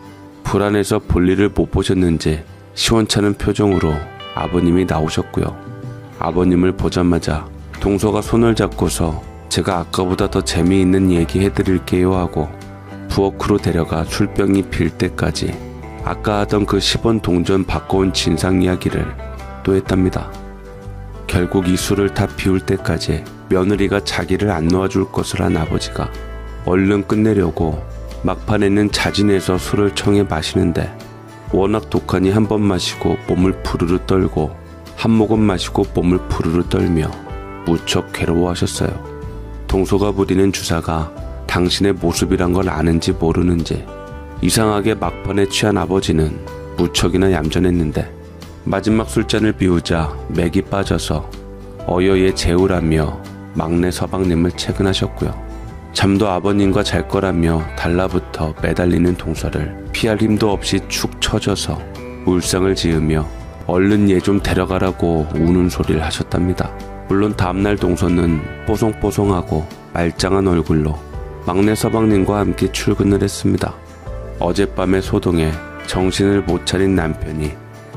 불안해서 볼일을 못 보셨는지 시원찮은 표정으로 아버님이 나오셨고요. 아버님을 보자마자 동서가 손을 잡고서 제가 아까보다 더 재미있는 얘기 해드릴게요 하고 부엌으로 데려가 술병이 빌 때까지 아까 하던 그 10원 동전 바꿔온 진상 이야기를 또 했답니다. 결국 이 술을 다 비울 때까지 며느리가 자기를 안 놓아줄 것을 한 아버지가 얼른 끝내려고 막판에는 자진해서 술을 청해 마시는데 워낙 독하니 한 번 마시고 몸을 부르르 떨고 한 모금 마시고 몸을 부르르 떨며 무척 괴로워하셨어요. 동서가 부리는 주사가 당신의 모습이란 걸 아는지 모르는지 이상하게 막판에 취한 아버지는 무척이나 얌전했는데 마지막 술잔을 비우자 맥이 빠져서 어여에 재우라며 막내 서방님을 채근하셨고요. 잠도 아버님과 잘 거라며 달라붙어 매달리는 동서를 피할 힘도 없이 축 처져서 울상을 지으며 얼른 얘 좀 데려가라고 우는 소리를 하셨답니다. 물론 다음날 동서는 뽀송뽀송하고 말짱한 얼굴로 막내 서방님과 함께 출근을 했습니다. 어젯밤의 소동에 정신을 못 차린 남편이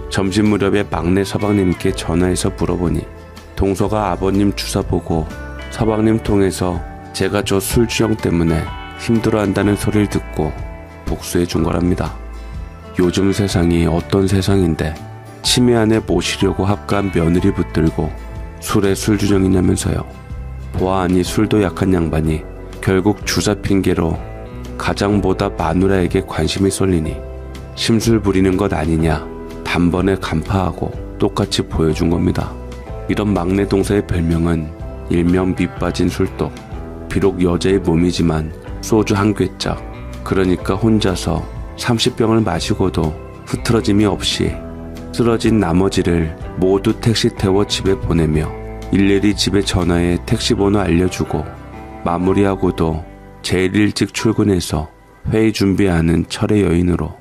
점심 무렵에 막내 서방님께 전화해서 물어보니 동서가 아버님 주사 보고 서방님 통해서 제가 저 술주정 때문에 힘들어한다는 소리를 듣고 복수해 준 거랍니다. 요즘 세상이 어떤 세상인데 치매 안에 모시려고 합가한 며느리 붙들고 술에 술주정이냐면서요. 보아하니 술도 약한 양반이 결국 주사 핑계로 가장보다 마누라에게 관심이 쏠리니 심술 부리는 것 아니냐 단번에 간파하고 똑같이 보여준 겁니다. 이런 막내 동서의 별명은 일명 밑빠진 술독. 비록 여자의 몸이지만 소주 한 꿰짝, 그러니까 혼자서 30병을 마시고도 흐트러짐이 없이 쓰러진 나머지를 모두 택시 태워 집에 보내며 일일이 집에 전화해 택시 번호 알려주고 마무리하고도 제일 일찍 출근해서 회의 준비하는 철의 여인으로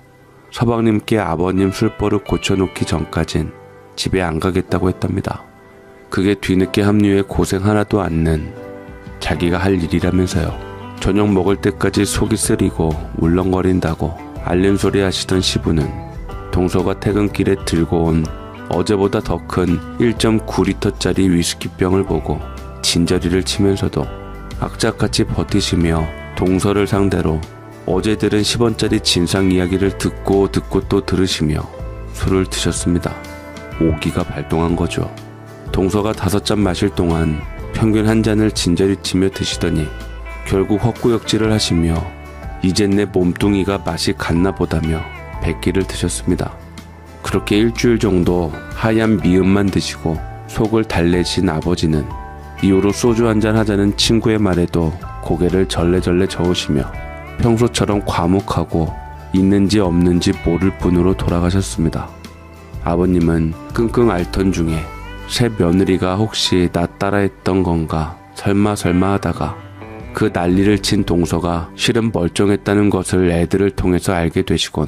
서방님께 아버님 술버릇 고쳐놓기 전까진 집에 안 가겠다고 했답니다. 그게 뒤늦게 합류해 고생 하나도 않는 자기가 할 일이라면서요. 저녁 먹을 때까지 속이 쓰리고 울렁거린다고 알림소리 하시던 시부는 동서가 퇴근길에 들고 온 어제보다 더 큰 1.9리터짜리 위스키병을 보고 진저리를 치면서도 악착같이 버티시며 동서를 상대로 어제 들은 10원짜리 진상 이야기를 듣고 또 들으시며 술을 드셨습니다. 오기가 발동한 거죠. 동서가 5잔 마실 동안 평균 한 잔을 진저리 치며 드시더니 결국 헛구역질을 하시며 이젠 내 몸뚱이가 맛이 갔나 보다며 백기를 드셨습니다. 그렇게 일주일 정도 하얀 미음만 드시고 속을 달래신 아버지는 이후로 소주 한잔 하자는 친구의 말에도 고개를 절레절레 저으시며 평소처럼 과묵하고 있는지 없는지 모를 뿐으로 돌아가셨습니다. 아버님은 끙끙 앓던 중에 새 며느리가 혹시 나 따라했던 건가 설마 하다가 그 난리를 친 동서가 실은 멀쩡했다는 것을 애들을 통해서 알게 되시곤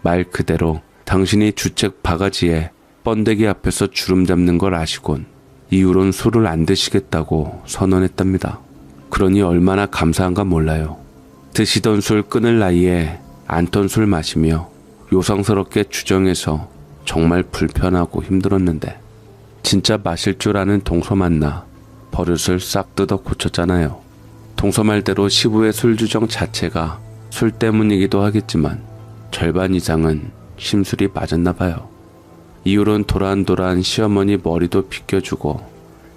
말 그대로 당신이 주책 바가지에 번데기 앞에서 주름 잡는 걸 아시곤 이후론 술을 안 드시겠다고 선언했답니다. 그러니 얼마나 감사한가 몰라요. 드시던 술 끊을 나이에 안턴 술 마시며 요상스럽게 주정해서 정말 불편하고 힘들었는데 진짜 마실 줄 아는 동서 만나 버릇을 싹 뜯어 고쳤잖아요. 동서 말대로 시부의 술주정 자체가 술 때문이기도 하겠지만 절반 이상은 심술이 맞았나 봐요. 이후론 도란도란 시어머니 머리도 빗겨주고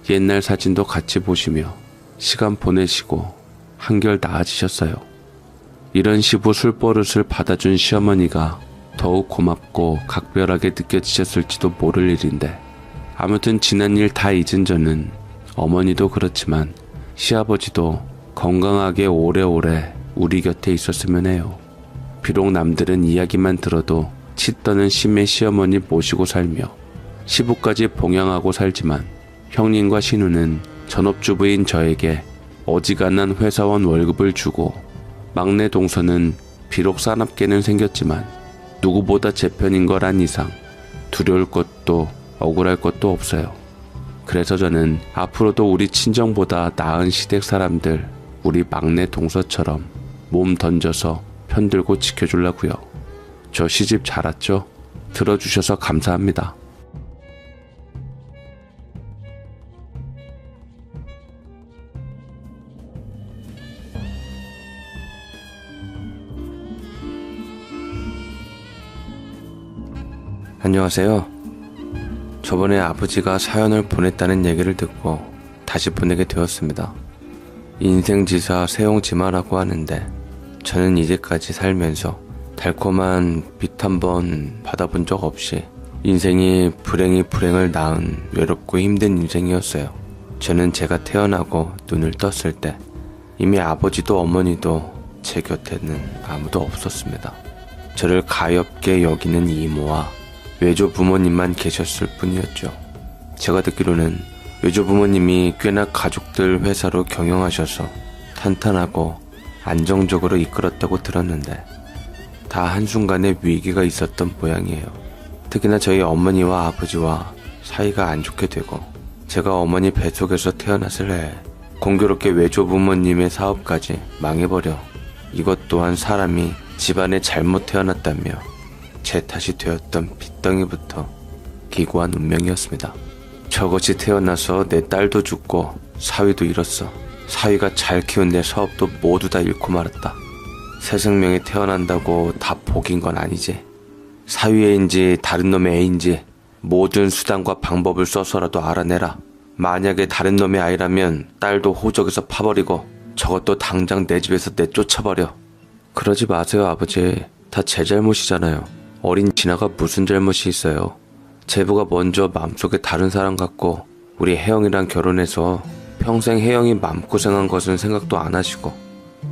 옛날 사진도 같이 보시며 시간 보내시고 한결 나아지셨어요. 이런 시부 술버릇을 받아준 시어머니가 더욱 고맙고 각별하게 느껴지셨을지도 모를 일인데 아무튼 지난 일 다 잊은 저는 어머니도 그렇지만 시아버지도 건강하게 오래오래 우리 곁에 있었으면 해요. 비록 남들은 이야기만 들어도 치떠는 심의 시어머니 모시고 살며 시부까지 봉양하고 살지만 형님과 신우는 전업주부인 저에게 어지간한 회사원 월급을 주고 막내 동서는 비록 사납게는 생겼지만 누구보다 제 편인 걸 안 이상 두려울 것도 억울할 것도 없어요. 그래서 저는 앞으로도 우리 친정보다 나은 시댁 사람들 우리 막내 동서처럼 몸 던져서 편들고 지켜주려고요. 저 시집 잘 왔죠? 들어주셔서 감사합니다. 안녕하세요. 저번에 아버지가 사연을 보냈다는 얘기를 듣고 다시 보내게 되었습니다. 인생지사 세용지마라고 하는데 저는 이제까지 살면서 달콤한 빛 한 번 받아본 적 없이 인생이 불행이 불행을 낳은 외롭고 힘든 인생이었어요. 저는 제가 태어나고 눈을 떴을 때 이미 아버지도 어머니도 제 곁에는 아무도 없었습니다. 저를 가엾게 여기는 이모와 외조 부모님만 계셨을 뿐이었죠. 제가 듣기로는 외조 부모님이 꽤나 가족들 회사로 경영하셔서 탄탄하고 안정적으로 이끌었다고 들었는데 다 한순간에 위기가 있었던 모양이에요. 특히나 저희 어머니와 아버지와 사이가 안 좋게 되고 제가 어머니 뱃속에서 태어났을 해에 공교롭게 외조 부모님의 사업까지 망해버려 이것 또한 사람이 집안에 잘못 태어났다며 제 탓이 되었던 빚덩이부터 기구한 운명이었습니다. 저것이 태어나서 내 딸도 죽고 사위도 잃었어. 사위가 잘 키운 내 사업도 모두 다 잃고 말았다. 새 생명이 태어난다고 다 복인 건 아니지. 사위의 애인지 다른 놈의 애인지 모든 수단과 방법을 써서라도 알아내라. 만약에 다른 놈의 아이라면 딸도 호적에서 파버리고 저것도 당장 내 집에서 내쫓아버려. 그러지 마세요, 아버지. 다 제 잘못이잖아요. 어린 진아가 무슨 잘못이 있어요. 제부가 먼저 마음속에 다른 사람 같고 우리 혜영이랑 결혼해서 평생 혜영이 마음고생한 것은 생각도 안 하시고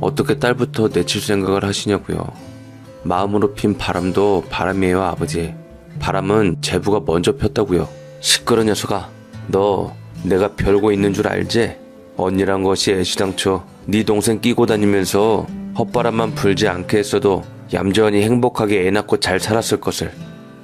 어떻게 딸부터 내칠 생각을 하시냐고요. 마음으로 핀 바람도 바람이에요, 아버지. 바람은 제부가 먼저 폈다고요. 시끄러 녀석아. 너 내가 벼르고 있는 줄 알지? 언니란 것이 애시당초 네 동생 끼고 다니면서 헛바람만 불지 않게 했어도 얌전히 행복하게 애 낳고 잘 살았을 것을.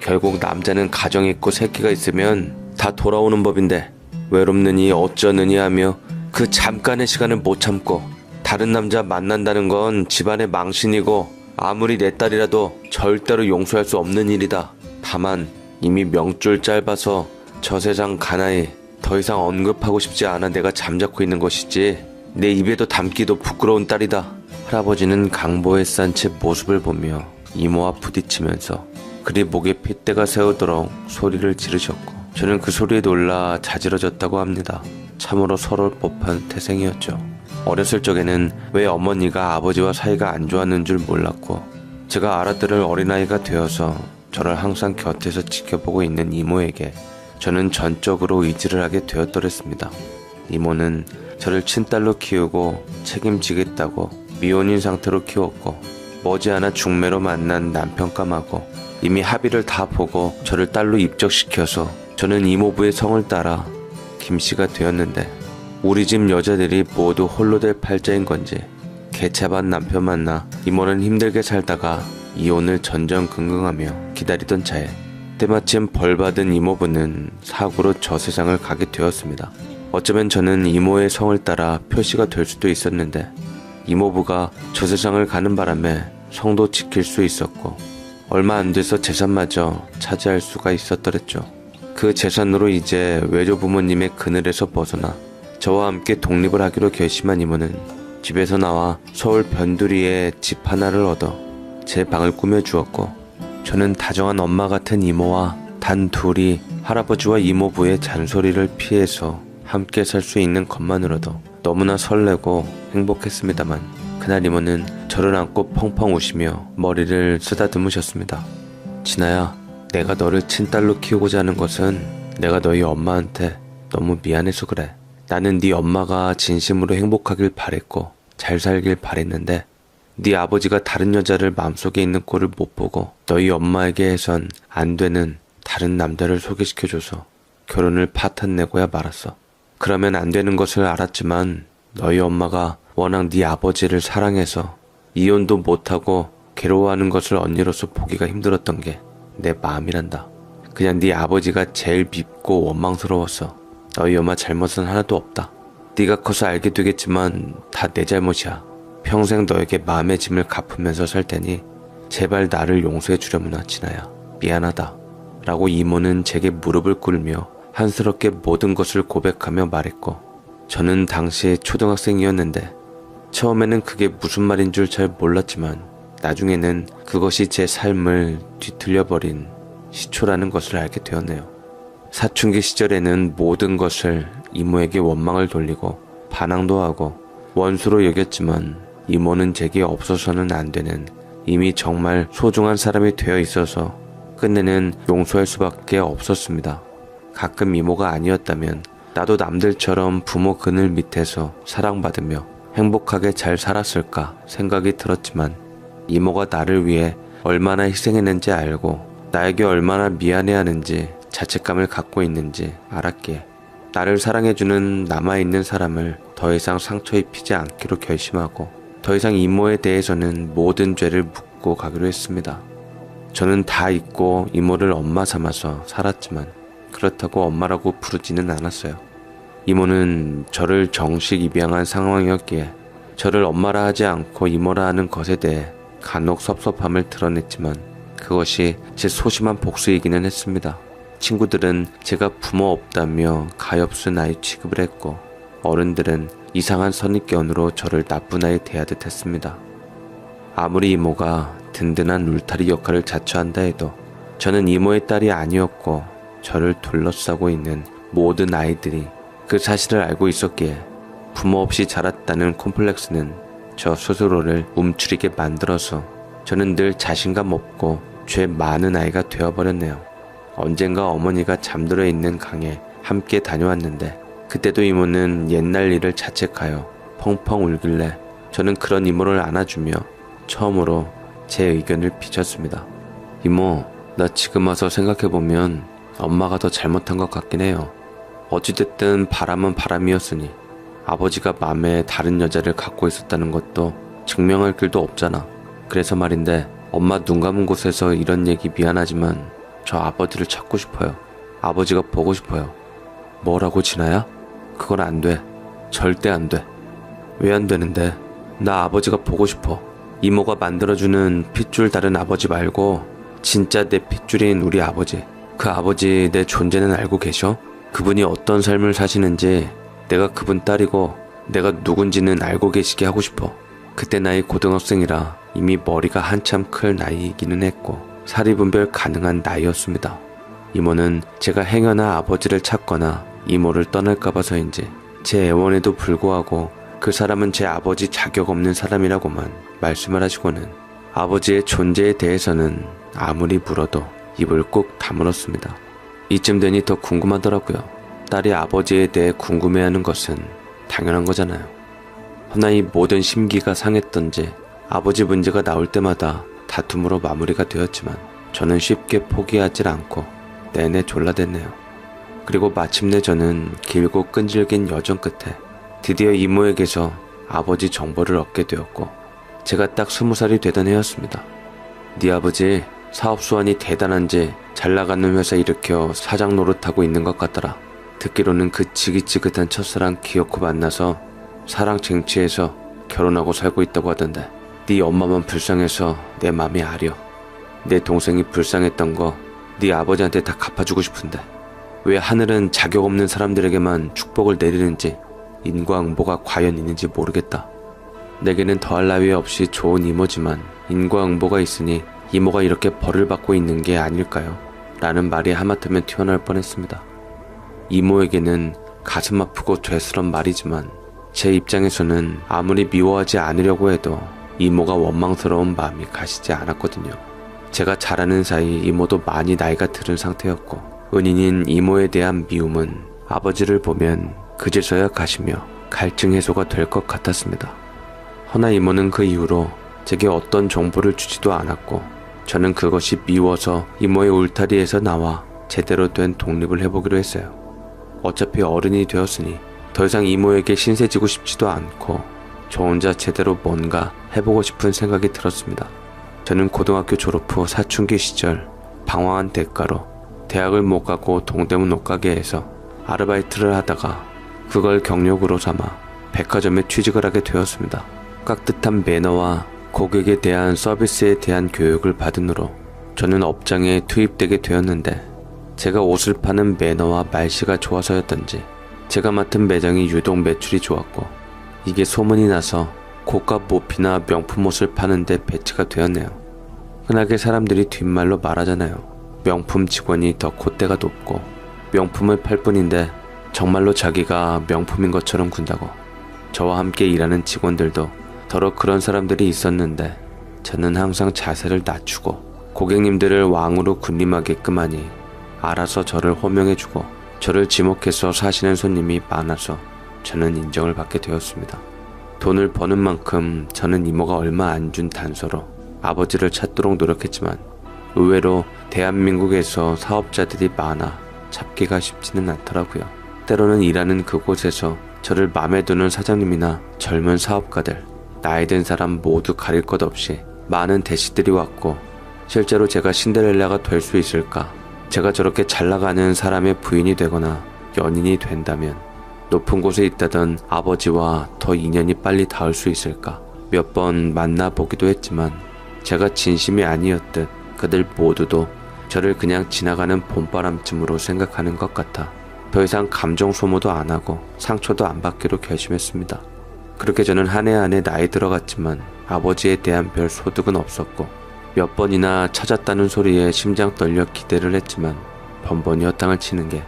결국 남자는 가정 있고 새끼가 있으면 다 돌아오는 법인데 외롭느니 어쩌느니 하며 그 잠깐의 시간을 못 참고 다른 남자 만난다는 건 집안의 망신이고 아무리 내 딸이라도 절대로 용서할 수 없는 일이다. 다만 이미 명줄 짧아서 저 세상 가나이 더 이상 언급하고 싶지 않아 내가 잠자코 있는 것이지 내 입에도 담기도 부끄러운 딸이다. 할아버지는 강보에 싼 채 모습을 보며 이모와 부딪히면서 그리 목에 핏대가 새우도록 소리를 지르셨고 저는 그 소리에 놀라 자지러졌다고 합니다. 참으로 서러울 법한 태생이었죠. 어렸을 적에는 왜 어머니가 아버지와 사이가 안 좋았는 줄 몰랐고 제가 알아들을 어린아이가 되어서 저를 항상 곁에서 지켜보고 있는 이모에게 저는 전적으로 의지를 하게 되었더랬습니다. 이모는 저를 친딸로 키우고 책임지겠다고 미혼인 상태로 키웠고 머지않아 중매로 만난 남편감하고 이미 합의를 다 보고 저를 딸로 입적시켜서 저는 이모부의 성을 따라 김씨가 되었는데 우리 집 여자들이 모두 홀로 될 팔자인 건지 개차반 남편 만나 이모는 힘들게 살다가 이혼을 전전긍긍하며 기다리던 차에 때마침 벌받은 이모부는 사고로 저 세상을 가게 되었습니다. 어쩌면 저는 이모의 성을 따라 표시가 될 수도 있었는데 이모부가 저 세상을 가는 바람에 성도 지킬 수 있었고 얼마 안 돼서 재산마저 차지할 수가 있었더랬죠. 그 재산으로 이제 외조 부모님의 그늘에서 벗어나 저와 함께 독립을 하기로 결심한 이모는 집에서 나와 서울 변두리에 집 하나를 얻어 제 방을 꾸며주었고 저는 다정한 엄마 같은 이모와 단 둘이 할아버지와 이모부의 잔소리를 피해서 함께 살 수 있는 것만으로도 너무나 설레고 행복했습니다만 그날 이모는 저를 안고 펑펑 우시며 머리를 쓰다듬으셨습니다. 진아야, 내가 너를 친딸로 키우고자 하는 것은 내가 너희 엄마한테 너무 미안해서 그래. 나는 네 엄마가 진심으로 행복하길 바랬고 잘 살길 바랬는데 네 아버지가 다른 여자를 마음속에 있는 꼴을 못 보고 너희 엄마에게 해선 안 되는 다른 남자를 소개시켜줘서 결혼을 파탄내고야 말았어. 그러면 안 되는 것을 알았지만 너희 엄마가 워낙 네 아버지를 사랑해서 이혼도 못하고 괴로워하는 것을 언니로서 보기가 힘들었던 게 내 마음이란다. 그냥 네 아버지가 제일 밉고 원망스러웠어. 너희 엄마 잘못은 하나도 없다. 네가 커서 알게 되겠지만 다 내 잘못이야. 평생 너에게 마음의 짐을 갚으면서 살 테니 제발 나를 용서해 주려무나 진아야. 미안하다. 라고 이모는 제게 무릎을 꿇으며 한스럽게 모든 것을 고백하며 말했고 저는 당시 초등학생이었는데 처음에는 그게 무슨 말인 줄 잘 몰랐지만 나중에는 그것이 제 삶을 뒤틀려버린 시초라는 것을 알게 되었네요. 사춘기 시절에는 모든 것을 이모에게 원망을 돌리고 반항도 하고 원수로 여겼지만 이모는 제게 없어서는 안 되는 이미 정말 소중한 사람이 되어 있어서 끝내는 용서할 수밖에 없었습니다. 가끔 이모가 아니었다면 나도 남들처럼 부모 그늘 밑에서 사랑받으며 행복하게 잘 살았을까 생각이 들었지만 이모가 나를 위해 얼마나 희생했는지 알고 나에게 얼마나 미안해하는지 자책감을 갖고 있는지 알았기에 나를 사랑해주는 남아있는 사람을 더 이상 상처 입히지 않기로 결심하고 더 이상 이모에 대해서는 모든 죄를 묻고 가기로 했습니다. 저는 다 잊고 이모를 엄마 삼아서 살았지만 그렇다고 엄마라고 부르지는 않았어요. 이모는 저를 정식 입양한 상황이었기에 저를 엄마라 하지 않고 이모라 하는 것에 대해 간혹 섭섭함을 드러냈지만 그것이 제 소심한 복수이기는 했습니다. 친구들은 제가 부모 없다며 가엾은 아이 취급을 했고 어른들은 이상한 선입견으로 저를 나쁜 아이 대하듯 했습니다. 아무리 이모가 든든한 울타리 역할을 자처한다 해도 저는 이모의 딸이 아니었고 저를 둘러싸고 있는 모든 아이들이 그 사실을 알고 있었기에 부모 없이 자랐다는 콤플렉스는 저 스스로를 움츠리게 만들어서 저는 늘 자신감 없고 죄 많은 아이가 되어버렸네요. 언젠가 어머니가 잠들어 있는 강에 함께 다녀왔는데 그때도 이모는 옛날 일을 자책하여 펑펑 울길래 저는 그런 이모를 안아주며 처음으로 제 의견을 비췄습니다. 이모, 나 지금 와서 생각해보면 엄마가 더 잘못한 것 같긴 해요. 어찌됐든 바람은 바람이었으니 아버지가 마음에 다른 여자를 갖고 있었다는 것도 증명할 길도 없잖아. 그래서 말인데 엄마 눈 감은 곳에서 이런 얘기 미안하지만 저 아버지를 찾고 싶어요. 아버지가 보고 싶어요. 뭐라고 진아야? 그건 안 돼. 절대 안 돼. 왜 안 되는데? 나 아버지가 보고 싶어. 이모가 만들어주는 핏줄 다른 아버지 말고 진짜 내 핏줄인 우리 아버지. 그 아버지 내 존재는 알고 계셔? 그분이 어떤 삶을 사시는지 내가 그분 딸이고 내가 누군지는 알고 계시게 하고 싶어. 그때 나이 고등학생이라 이미 머리가 한참 클 나이이기는 했고 사리 분별 가능한 나이였습니다. 이모는 제가 행여나 아버지를 찾거나 이모를 떠날까 봐서인지 제 애원에도 불구하고 그 사람은 제 아버지 자격 없는 사람이라고만 말씀을 하시고는 아버지의 존재에 대해서는 아무리 물어도 입을 꾹 다물었습니다. 이쯤 되니 더 궁금하더라고요. 딸이 아버지에 대해 궁금해하는 것은 당연한 거잖아요. 허나 이 모든 심기가 상했던지 아버지 문제가 나올 때마다 다툼으로 마무리가 되었지만 저는 쉽게 포기하질 않고 내내 졸라댔네요. 그리고 마침내 저는 길고 끈질긴 여정 끝에 드디어 이모에게서 아버지 정보를 얻게 되었고 제가 딱 20살이 되던 해였습니다. 네 아버지 사업 수완이 대단한지 잘나가는 회사 일으켜 사장 노릇하고 있는 것 같더라. 듣기로는 그 지긋지긋한 첫사랑 기어코 만나서 사랑 쟁취해서 결혼하고 살고 있다고 하던데 네 엄마만 불쌍해서 내 맘이 아려. 내 동생이 불쌍했던 거 네 아버지한테 다 갚아주고 싶은데 왜 하늘은 자격 없는 사람들에게만 축복을 내리는지 인과응보가 과연 있는지 모르겠다. 내게는 더할 나위 없이 좋은 이모지만 인과응보가 있으니 이모가 이렇게 벌을 받고 있는 게 아닐까요? 라는 말이 하마터면 튀어나올 뻔했습니다. 이모에게는 가슴 아프고 죄스런 말이지만 제 입장에서는 아무리 미워하지 않으려고 해도 이모가 원망스러운 마음이 가시지 않았거든요. 제가 잘 아는 사이 이모도 많이 나이가 들은 상태였고 은인인 이모에 대한 미움은 아버지를 보면 그제서야 가시며 갈증 해소가 될 것 같았습니다. 허나 이모는 그 이후로 제게 어떤 정보를 주지도 않았고 저는 그것이 미워서 이모의 울타리에서 나와 제대로 된 독립을 해보기로 했어요. 어차피 어른이 되었으니 더 이상 이모에게 신세지고 싶지도 않고 저 혼자 제대로 뭔가 해보고 싶은 생각이 들었습니다. 저는 고등학교 졸업 후 사춘기 시절 방황한 대가로 대학을 못 가고 동대문 옷가게에서 아르바이트를 하다가 그걸 경력으로 삼아 백화점에 취직을 하게 되었습니다. 깍듯한 매너와 고객에 대한 서비스에 대한 교육을 받은 후로 저는 업장에 투입되게 되었는데 제가 옷을 파는 매너와 말씨가 좋아서였던지 제가 맡은 매장이 유독 매출이 좋았고 이게 소문이 나서 고가 모피나 명품 옷을 파는데 배치가 되었네요. 흔하게 사람들이 뒷말로 말하잖아요. 명품 직원이 더 콧대가 높고 명품을 팔 뿐인데 정말로 자기가 명품인 것처럼 군다고. 저와 함께 일하는 직원들도 더러 그런 사람들이 있었는데 저는 항상 자세를 낮추고 고객님들을 왕으로 군림하게끔 하니 알아서 저를 호명해주고 저를 지목해서 사시는 손님이 많아서 저는 인정을 받게 되었습니다. 돈을 버는 만큼 저는 이모가 얼마 안 준 단서로 아버지를 찾도록 노력했지만 의외로 대한민국에서 사업자들이 많아 잡기가 쉽지는 않더라고요. 때로는 일하는 그곳에서 저를 맘에 두는 사장님이나 젊은 사업가들, 나이 든 사람 모두 가릴 것 없이 많은 대시들이 왔고 실제로 제가 신데렐라가 될 수 있을까? 제가 저렇게 잘나가는 사람의 부인이 되거나 연인이 된다면 높은 곳에 있다던 아버지와 더 인연이 빨리 닿을 수 있을까? 몇 번 만나보기도 했지만 제가 진심이 아니었듯 그들 모두도 저를 그냥 지나가는 봄바람쯤으로 생각하는 것 같아 더 이상 감정 소모도 안 하고 상처도 안 받기로 결심했습니다. 그렇게 저는 한 해 한 해 나이 들어갔지만 아버지에 대한 별 소득은 없었고 몇 번이나 찾았다는 소리에 심장 떨려 기대를 했지만 번번이 헛땅을 치는 게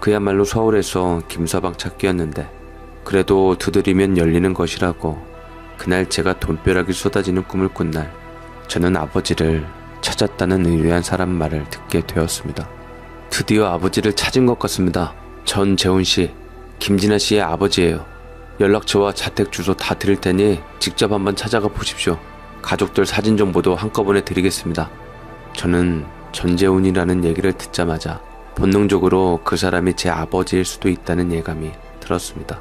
그야말로 서울에서 김서방 찾기였는데 그래도 두드리면 열리는 것이라고 그날 제가 돈벼락이 쏟아지는 꿈을 꾼 날 저는 아버지를 찾았다는 의외한 사람 말을 듣게 되었습니다. 드디어 아버지를 찾은 것 같습니다. 전재훈씨, 김진아씨의 아버지예요. 연락처와 자택 주소 다 드릴 테니 직접 한번 찾아가 보십시오. 가족들 사진 정보도 한꺼번에 드리겠습니다. 저는 전재훈이라는 얘기를 듣자마자 본능적으로 그 사람이 제 아버지일 수도 있다는 예감이 들었습니다.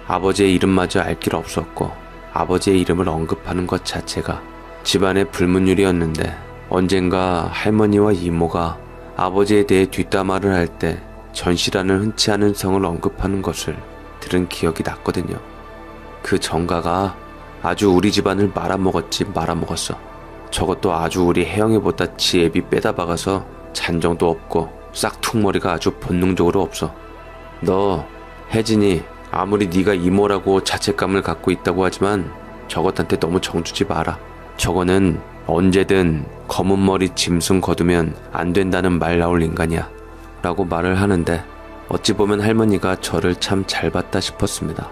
아버지의 이름마저 알 길 없었고 아버지의 이름을 언급하는 것 자체가 집안의 불문율이었는데 언젠가 할머니와 이모가 아버지에 대해 뒷담화를 할 때 전씨라는 흔치 않은 성을 언급하는 것을 들은 기억이 났거든요. 그 정가가 아주 우리 집안을 말아먹었어. 저것도 아주 우리 혜영이보다 지 애비 빼다 박아서 잔정도 없고 싹퉁머리가 아주 본능적으로 없어. 너 혜진이 아무리 네가 이모라고 자책감을 갖고 있다고 하지만 저것한테 너무 정주지 마라. 저거는 언제든 검은 머리 짐승 거두면 안 된다는 말 나올 인간이야 라고 말을 하는데 어찌 보면 할머니가 저를 참 잘 봤다 싶었습니다.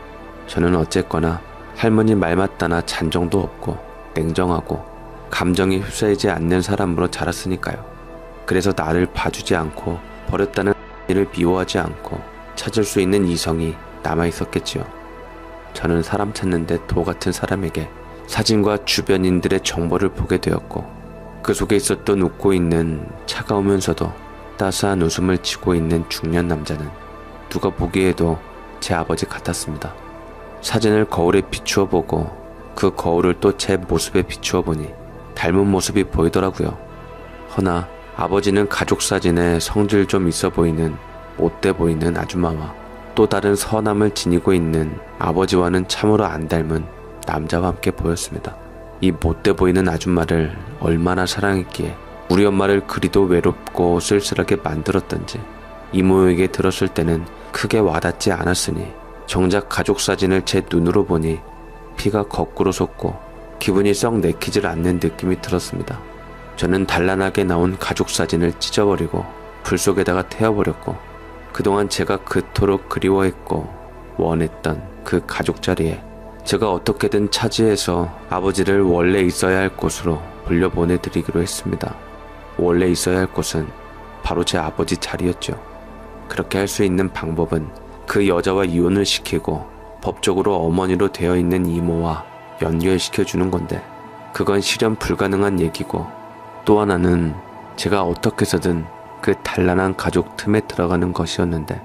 저는 어쨌거나 할머니 말 맞다나 잔정도 없고 냉정하고 감정에 휩싸이지 않는 사람으로 자랐으니까요. 그래서 나를 봐주지 않고 버렸다는 일을 미워하지 않고 찾을 수 있는 이성이 남아있었겠지요. 저는 사람 찾는데 도 같은 사람에게 사진과 주변인들의 정보를 보게 되었고 그 속에 있었던 웃고 있는 차가우면서도 따스한 웃음을 지고 있는 중년 남자는 누가 보기에도 제 아버지 같았습니다. 사진을 거울에 비추어 보고 그 거울을 또 제 모습에 비추어 보니 닮은 모습이 보이더라고요. 허나 아버지는 가족 사진에 성질 좀 있어 보이는 못돼 보이는 아줌마와 또 다른 선함을 지니고 있는 아버지와는 참으로 안 닮은 남자와 함께 보였습니다. 이 못돼 보이는 아줌마를 얼마나 사랑했기에 우리 엄마를 그리도 외롭고 쓸쓸하게 만들었던지 이모에게 들었을 때는 크게 와닿지 않았으니 정작 가족 사진을 제 눈으로 보니 피가 거꾸로 솟고 기분이 썩 내키질 않는 느낌이 들었습니다. 저는 단란하게 나온 가족 사진을 찢어버리고 불 속에다가 태워버렸고 그동안 제가 그토록 그리워했고 원했던 그 가족 자리에 제가 어떻게든 차지해서 아버지를 원래 있어야 할 곳으로 돌려보내드리기로 했습니다. 원래 있어야 할 곳은 바로 제 아버지 자리였죠. 그렇게 할 수 있는 방법은 그 여자와 이혼을 시키고 법적으로 어머니로 되어 있는 이모와 연결시켜주는 건데 그건 실현 불가능한 얘기고 또 하나는 제가 어떻게 해서든 그 단란한 가족 틈에 들어가는 것이었는데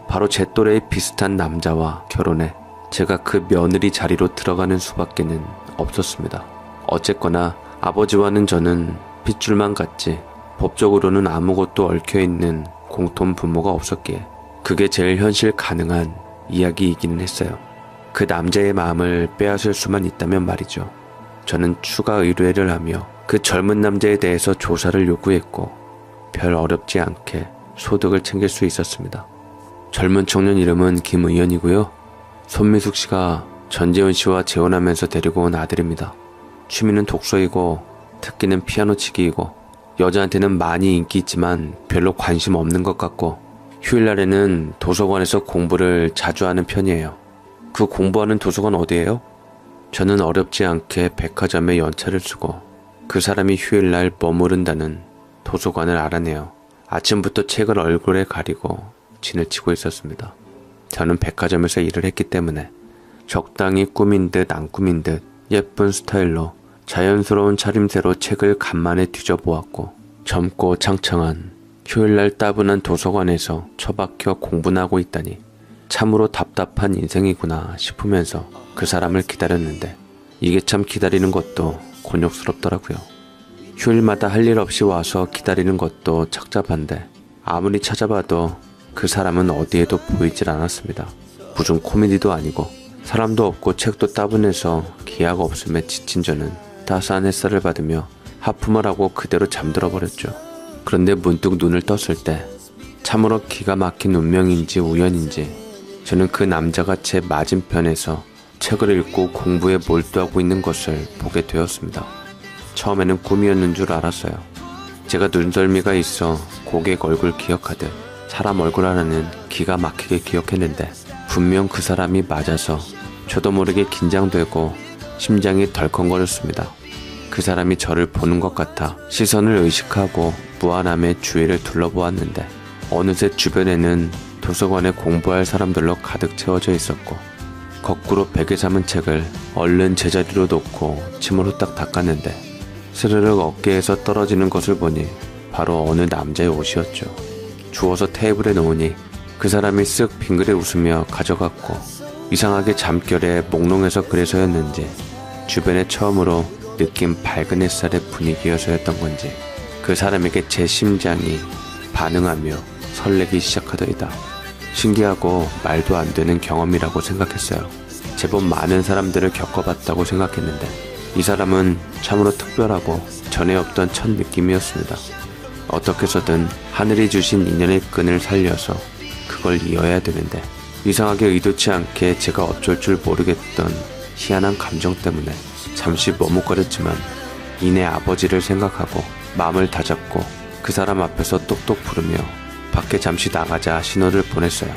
바로 제 또래의 비슷한 남자와 결혼해 제가 그 며느리 자리로 들어가는 수밖에는 없었습니다. 어쨌거나 아버지와는 저는 핏줄만 같지 법적으로는 아무것도 얽혀있는 공통 부모가 없었기에 그게 제일 현실 가능한 이야기이기는 했어요. 그 남자의 마음을 빼앗을 수만 있다면 말이죠. 저는 추가 의뢰를 하며 그 젊은 남자에 대해서 조사를 요구했고 별 어렵지 않게 소득을 챙길 수 있었습니다. 젊은 청년 이름은 김의연이고요. 손미숙 씨가 전재훈 씨와 재혼하면서 데리고 온 아들입니다. 취미는 독서이고 특기는 피아노 치기이고 여자한테는 많이 인기 있지만 별로 관심 없는 것 같고 휴일날에는 도서관에서 공부를 자주 하는 편이에요. 그 공부하는 도서관 어디예요? 저는 어렵지 않게 백화점에 연차를 쓰고 그 사람이 휴일날 머무른다는 도서관을 알아내요. 아침부터 책을 얼굴에 가리고 진을 치고 있었습니다. 저는 백화점에서 일을 했기 때문에 적당히 꾸민 듯 안 꾸민 듯 예쁜 스타일로 자연스러운 차림새로 책을 간만에 뒤져보았고 젊고 창창한 휴일날 따분한 도서관에서 처박혀 공부나 하고 있다니 참으로 답답한 인생이구나 싶으면서 그 사람을 기다렸는데 이게 참 기다리는 것도 곤욕스럽더라고요. 휴일마다 할 일 없이 와서 기다리는 것도 착잡한데 아무리 찾아봐도 그 사람은 어디에도 보이질 않았습니다. 무슨 코미디도 아니고 사람도 없고 책도 따분해서 기약 없음에 지친 저는 따스한 햇살을 받으며 하품을 하고 그대로 잠들어 버렸죠. 그런데 문득 눈을 떴을 때 참으로 기가 막힌 운명인지 우연인지 저는 그 남자가 제 맞은편에서 책을 읽고 공부에 몰두하고 있는 것을 보게 되었습니다. 처음에는 꿈이었는 줄 알았어요. 제가 눈썰미가 있어 고객 얼굴 기억하듯 사람 얼굴 하나는 기가 막히게 기억했는데 분명 그 사람이 맞아서 저도 모르게 긴장되고 심장이 덜컹거렸습니다. 그 사람이 저를 보는 것 같아 시선을 의식하고 무한함에 주위를 둘러보았는데 어느새 주변에는 도서관에 공부할 사람들로 가득 채워져 있었고 거꾸로 베개 삼은 책을 얼른 제자리로 놓고 침을 후딱 닦았는데 스르륵 어깨에서 떨어지는 것을 보니 바로 어느 남자의 옷이었죠. 주워서 테이블에 놓으니 그 사람이 쓱 빙그레 웃으며 가져갔고 이상하게 잠결에 몽롱해서 그래서였는지 주변에 처음으로 느낀 밝은 햇살의 분위기여서였던 건지 그 사람에게 제 심장이 반응하며 설레기 시작하더이다. 신기하고 말도 안 되는 경험이라고 생각했어요. 제법 많은 사람들을 겪어봤다고 생각했는데 이 사람은 참으로 특별하고 전에 없던 첫 느낌이었습니다. 어떻게 해서든 하늘이 주신 인연의 끈을 살려서 그걸 이어야 되는데 이상하게 의도치 않게 제가 어쩔 줄 모르겠던 희한한 감정 때문에 잠시 머뭇거렸지만 이내 아버지를 생각하고 마음을 다잡고 그 사람 앞에서 똑똑 부르며 밖에 잠시 나가자 신호를 보냈어요.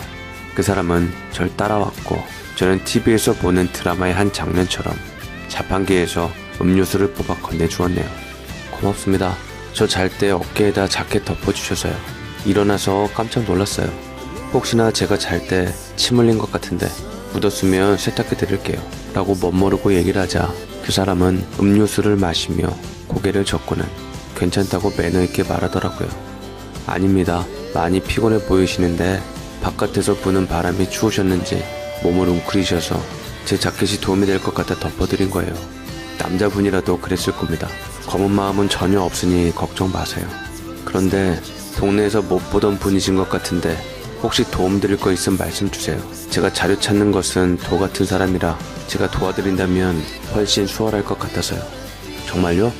그 사람은 절 따라왔고 저는 TV에서 보는 드라마의 한 장면처럼 자판기에서 음료수를 뽑아 건네주었네요. 고맙습니다. 저 잘 때 어깨에다 자켓 덮어주셔서요. 일어나서 깜짝 놀랐어요. 혹시나 제가 잘 때 침 흘린 것 같은데 묻었으면 세탁해 드릴게요 라고 멋모르고 얘기를 하자 그 사람은 음료수를 마시며 고개를 젓고는 괜찮다고 매너 있게 말하더라고요. 아닙니다. 많이 피곤해 보이시는데 바깥에서 부는 바람이 추우셨는지 몸을 웅크리셔서 제 자켓이 도움이 될 것 같아 덮어드린 거예요. 남자분이라도 그랬을 겁니다. 검은 마음은 전혀 없으니 걱정 마세요. 그런데 동네에서 못 보던 분이신 것 같은데 혹시 도움드릴 거 있으면 말씀 주세요. 제가 자료 찾는 것은 도 같은 사람이라 제가 도와드린다면 훨씬 수월할 것 같아서요. 정말요?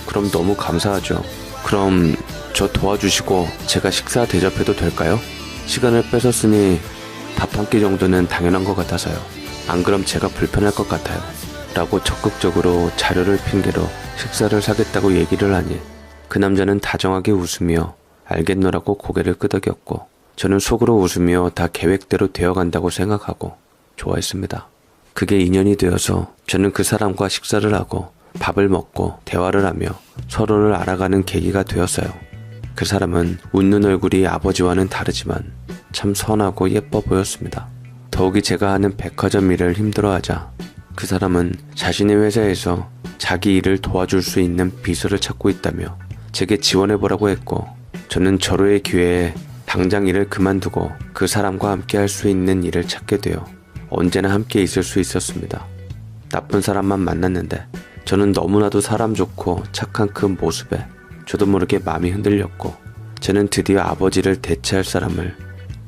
그럼 너무 감사하죠. 그럼 저 도와주시고 제가 식사 대접해도 될까요? 시간을 뺏었으니 밥 한 끼 정도는 당연한 것 같아서요. 안 그럼 제가 불편할 것 같아요. 라고 적극적으로 자료를 핑계로 식사를 사겠다고 얘기를 하니 그 남자는 다정하게 웃으며 알겠노라고 고개를 끄덕였고 저는 속으로 웃으며 다 계획대로 되어간다고 생각하고 좋아했습니다. 그게 인연이 되어서 저는 그 사람과 식사를 하고 밥을 먹고 대화를 하며 서로를 알아가는 계기가 되었어요. 그 사람은 웃는 얼굴이 아버지와는 다르지만 참 선하고 예뻐 보였습니다. 더욱이 제가 하는 백화점 일을 힘들어하자 그 사람은 자신의 회사에서 자기 일을 도와줄 수 있는 비서를 찾고 있다며 제게 지원해보라고 했고 저는 절호의 기회에 당장 일을 그만두고 그 사람과 함께 할 수 있는 일을 찾게 되어 언제나 함께 있을 수 있었습니다. 나쁜 사람만 만났는데 저는 너무나도 사람 좋고 착한 그 모습에 저도 모르게 마음이 흔들렸고 저는 드디어 아버지를 대체할 사람을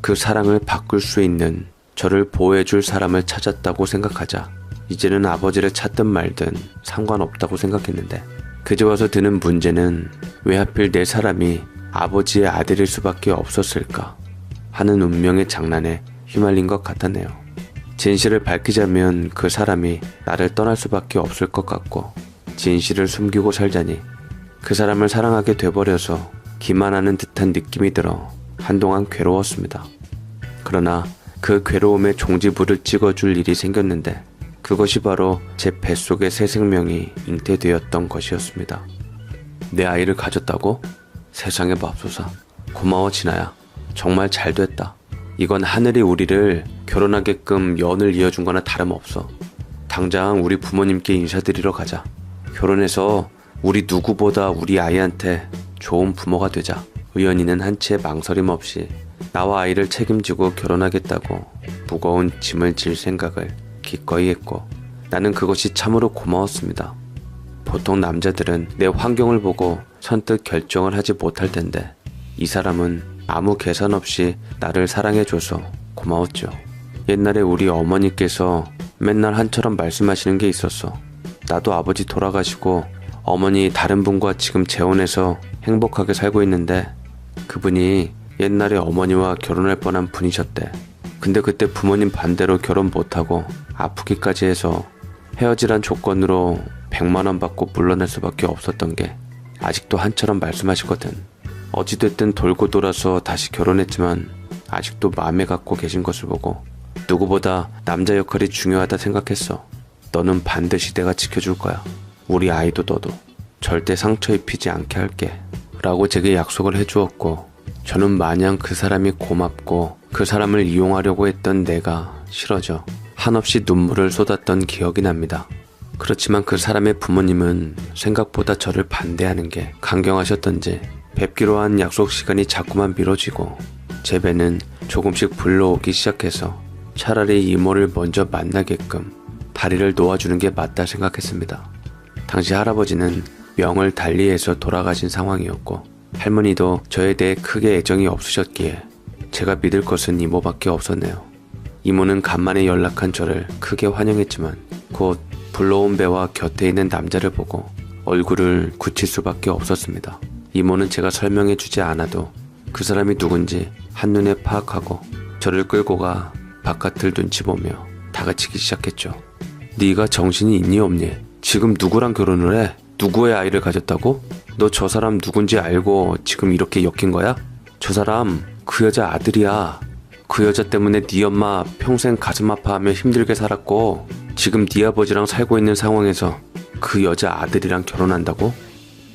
그 사랑을 바꿀 수 있는 저를 보호해줄 사람을 찾았다고 생각하자 이제는 아버지를 찾든 말든 상관없다고 생각했는데 그제 와서 드는 문제는 왜 하필 내 사람이 아버지의 아들일 수밖에 없었을까 하는 운명의 장난에 휘말린 것 같았네요. 진실을 밝히자면 그 사람이 나를 떠날 수밖에 없을 것 같고 진실을 숨기고 살자니 그 사람을 사랑하게 돼버려서 기만하는 듯한 느낌이 들어 한동안 괴로웠습니다. 그러나 그 괴로움에 종지부를 찍어줄 일이 생겼는데 그것이 바로 제 뱃속의 새 생명이 잉태되었던 것이었습니다. 내 아이를 가졌다고? 세상에 맙소사. 고마워 진아야. 정말 잘됐다. 이건 하늘이 우리를 결혼하게끔 연을 이어준 거나 다름없어. 당장 우리 부모님께 인사드리러 가자. 결혼해서 우리 누구보다 우리 아이한테 좋은 부모가 되자. 의연이는 한치의 망설임 없이 나와 아이를 책임지고 결혼하겠다고 무거운 짐을 질 생각을 기꺼이 했고 나는 그것이 참으로 고마웠습니다. 보통 남자들은 내 환경을 보고 선뜻 결정을 하지 못할 텐데 이 사람은 아무 계산 없이 나를 사랑해줘서 고마웠죠. 옛날에 우리 어머니께서 맨날 한처럼 말씀하시는 게 있었어. 나도 아버지 돌아가시고 어머니 다른 분과 지금 재혼해서 행복하게 살고 있는데 그분이 옛날에 어머니와 결혼할 뻔한 분이셨대. 근데 그때 부모님 반대로 결혼 못하고 아프기까지 해서 헤어지란 조건으로 100만 원 받고 물러날 수밖에 없었던 게 아직도 한처럼 말씀하시거든. 어찌됐든 돌고 돌아서 다시 결혼했지만 아직도 마음에 갖고 계신 것을 보고 누구보다 남자 역할이 중요하다 생각했어. 너는 반드시 내가 지켜줄 거야. 우리 아이도 너도 절대 상처 입히지 않게 할게 라고 제게 약속을 해주었고 저는 마냥 그 사람이 고맙고 그 사람을 이용하려고 했던 내가 싫어져 한없이 눈물을 쏟았던 기억이 납니다. 그렇지만 그 사람의 부모님은 생각보다 저를 반대하는 게 강경하셨던지 뵙기로 한 약속 시간이 자꾸만 미뤄지고 제 배는 조금씩 불러오기 시작해서 차라리 이모를 먼저 만나게끔 다리를 놓아주는 게 맞다 생각했습니다. 당시 할아버지는 명을 달리해서 돌아가신 상황이었고 할머니도 저에 대해 크게 애정이 없으셨기에 제가 믿을 것은 이모밖에 없었네요. 이모는 간만에 연락한 저를 크게 환영했지만 곧 불러온 배와 곁에 있는 남자를 보고 얼굴을 굳힐 수밖에 없었습니다. 이모는 제가 설명해주지 않아도 그 사람이 누군지 한눈에 파악하고 저를 끌고 가 바깥을 눈치 보며 다그치기 시작했죠. 네가 정신이 있니 없니? 지금 누구랑 결혼을 해? 누구의 아이를 가졌다고? 너 저 사람 누군지 알고 지금 이렇게 엮인 거야? 저 사람 그 여자 아들이야. 그 여자 때문에 네 엄마 평생 가슴 아파하며 힘들게 살았고 지금 네 아버지랑 살고 있는 상황에서 그 여자 아들이랑 결혼한다고?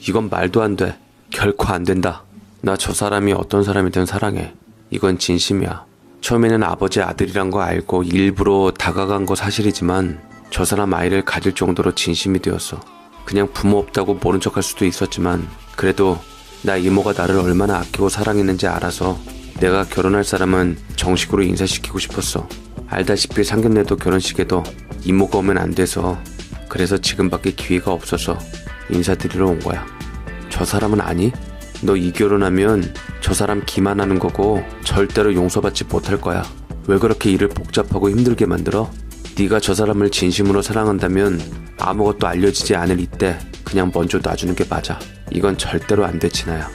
이건 말도 안 돼. 결코 안 된다. 나 저 사람이 어떤 사람이든 사랑해. 이건 진심이야. 처음에는 아버지 아들이란 거 알고 일부러 다가간 거 사실이지만 저 사람 아이를 가질 정도로 진심이 되었어. 그냥 부모 없다고 모른 척할 수도 있었지만 그래도 나 이모가 나를 얼마나 아끼고 사랑했는지 알아서 내가 결혼할 사람은 정식으로 인사시키고 싶었어. 알다시피 상견례도 결혼식에도 이모가 오면 안 돼서 그래서 지금밖에 기회가 없어서 인사드리러 온 거야. 저 사람은 아니? 너 이 결혼하면 저 사람 기만하는 거고 절대로 용서받지 못할 거야. 왜 그렇게 일을 복잡하고 힘들게 만들어? 네가 저 사람을 진심으로 사랑한다면 아무것도 알려지지 않을 이때 그냥 먼저 놔주는 게 맞아. 이건 절대로 안 돼, 진아야.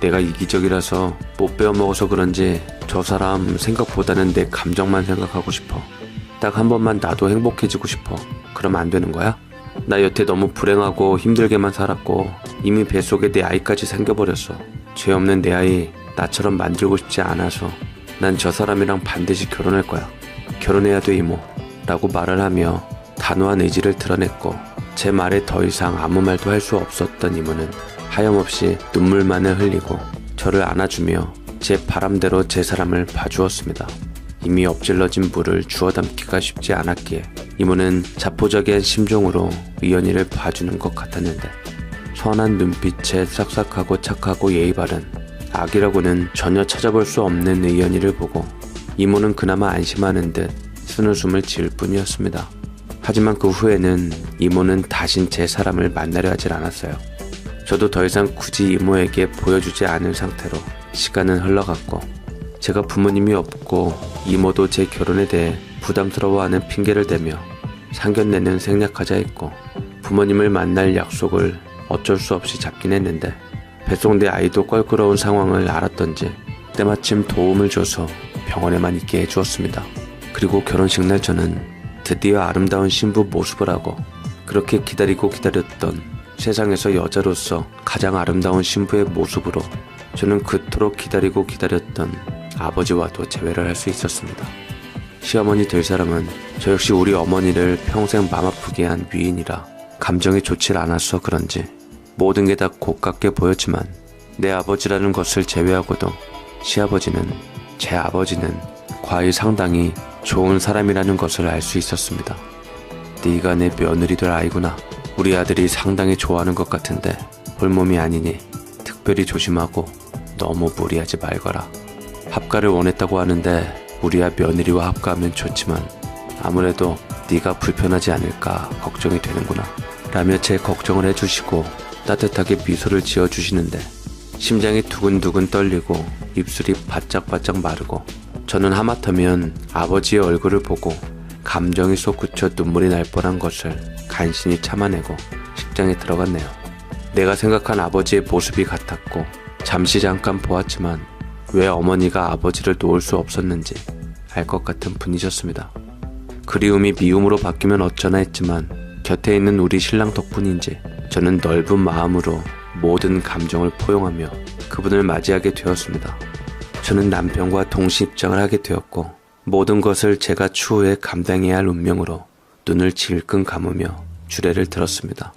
내가 이기적이라서 못 배워먹어서 그런지 저 사람 생각보다는 내 감정만 생각하고 싶어. 딱 한 번만 나도 행복해지고 싶어. 그럼 안 되는 거야? 나 여태 너무 불행하고 힘들게만 살았고 이미 뱃속에 내 아이까지 생겨버렸어. 죄 없는 내 아이 나처럼 만들고 싶지 않아서 난 저 사람이랑 반드시 결혼할 거야. 결혼해야 돼 이모 라고 말을 하며 단호한 의지를 드러냈고 제 말에 더 이상 아무 말도 할 수 없었던 이모는 하염없이 눈물만을 흘리고 저를 안아주며 제 바람대로 제 사람을 봐주었습니다. 이미 엎질러진 물을 주워 담기가 쉽지 않았기에 이모는 자포자기한 심정으로 위연이를 봐주는 것 같았는데 선한 눈빛에 싹싹하고 착하고 예의 바른 아기라고는 전혀 찾아볼 수 없는 의연이를 보고 이모는 그나마 안심하는 듯 쓴웃음을 지을 뿐이었습니다. 하지만 그 후에는 이모는 다신 제 사람을 만나려 하질 않았어요. 저도 더 이상 굳이 이모에게 보여주지 않을 상태로 시간은 흘러갔고 제가 부모님이 없고 이모도 제 결혼에 대해 부담스러워하는 핑계를 대며 상견례는 생략하자 했고 부모님을 만날 약속을 어쩔 수 없이 잡긴 했는데 뱃속 내 아이도 껄끄러운 상황을 알았던지 때마침 도움을 줘서 병원에만 있게 해주었습니다. 그리고 결혼식 날 저는 드디어 아름다운 신부 모습을 하고 그렇게 기다리고 기다렸던 세상에서 여자로서 가장 아름다운 신부의 모습으로 저는 그토록 기다리고 기다렸던 아버지와도 재회를 할 수 있었습니다. 시어머니 될 사람은 저 역시 우리 어머니를 평생 맘 아프게 한 위인이라 감정이 좋질 않아서 그런지 모든 게 다 고깝게 보였지만 내 아버지라는 것을 제외하고도 시아버지는 제 아버지는 과히 상당히 좋은 사람이라는 것을 알 수 있었습니다. 네가 내 며느리 될 아이구나. 우리 아들이 상당히 좋아하는 것 같은데 홀몸이 아니니 특별히 조심하고 너무 무리하지 말거라. 합가를 원했다고 하는데 우리야 며느리와 합가하면 좋지만 아무래도 네가 불편하지 않을까 걱정이 되는구나 라며 제 걱정을 해주시고 따뜻하게 미소를 지어주시는데 심장이 두근두근 떨리고 입술이 바짝바짝 마르고 저는 하마터면 아버지의 얼굴을 보고 감정이 솟구쳐 눈물이 날 뻔한 것을 간신히 참아내고 식장에 들어갔네요. 내가 생각한 아버지의 모습이 같았고 잠깐 보았지만 왜 어머니가 아버지를 놓을 수 없었는지 알 것 같은 분이셨습니다. 그리움이 미움으로 바뀌면 어쩌나 했지만 곁에 있는 우리 신랑 덕분인지 저는 넓은 마음으로 모든 감정을 포용하며 그분을 맞이하게 되었습니다. 저는 남편과 동시 입장을 하게 되었고 모든 것을 제가 추후에 감당해야 할 운명으로 눈을 질끈 감으며 주례를 들었습니다.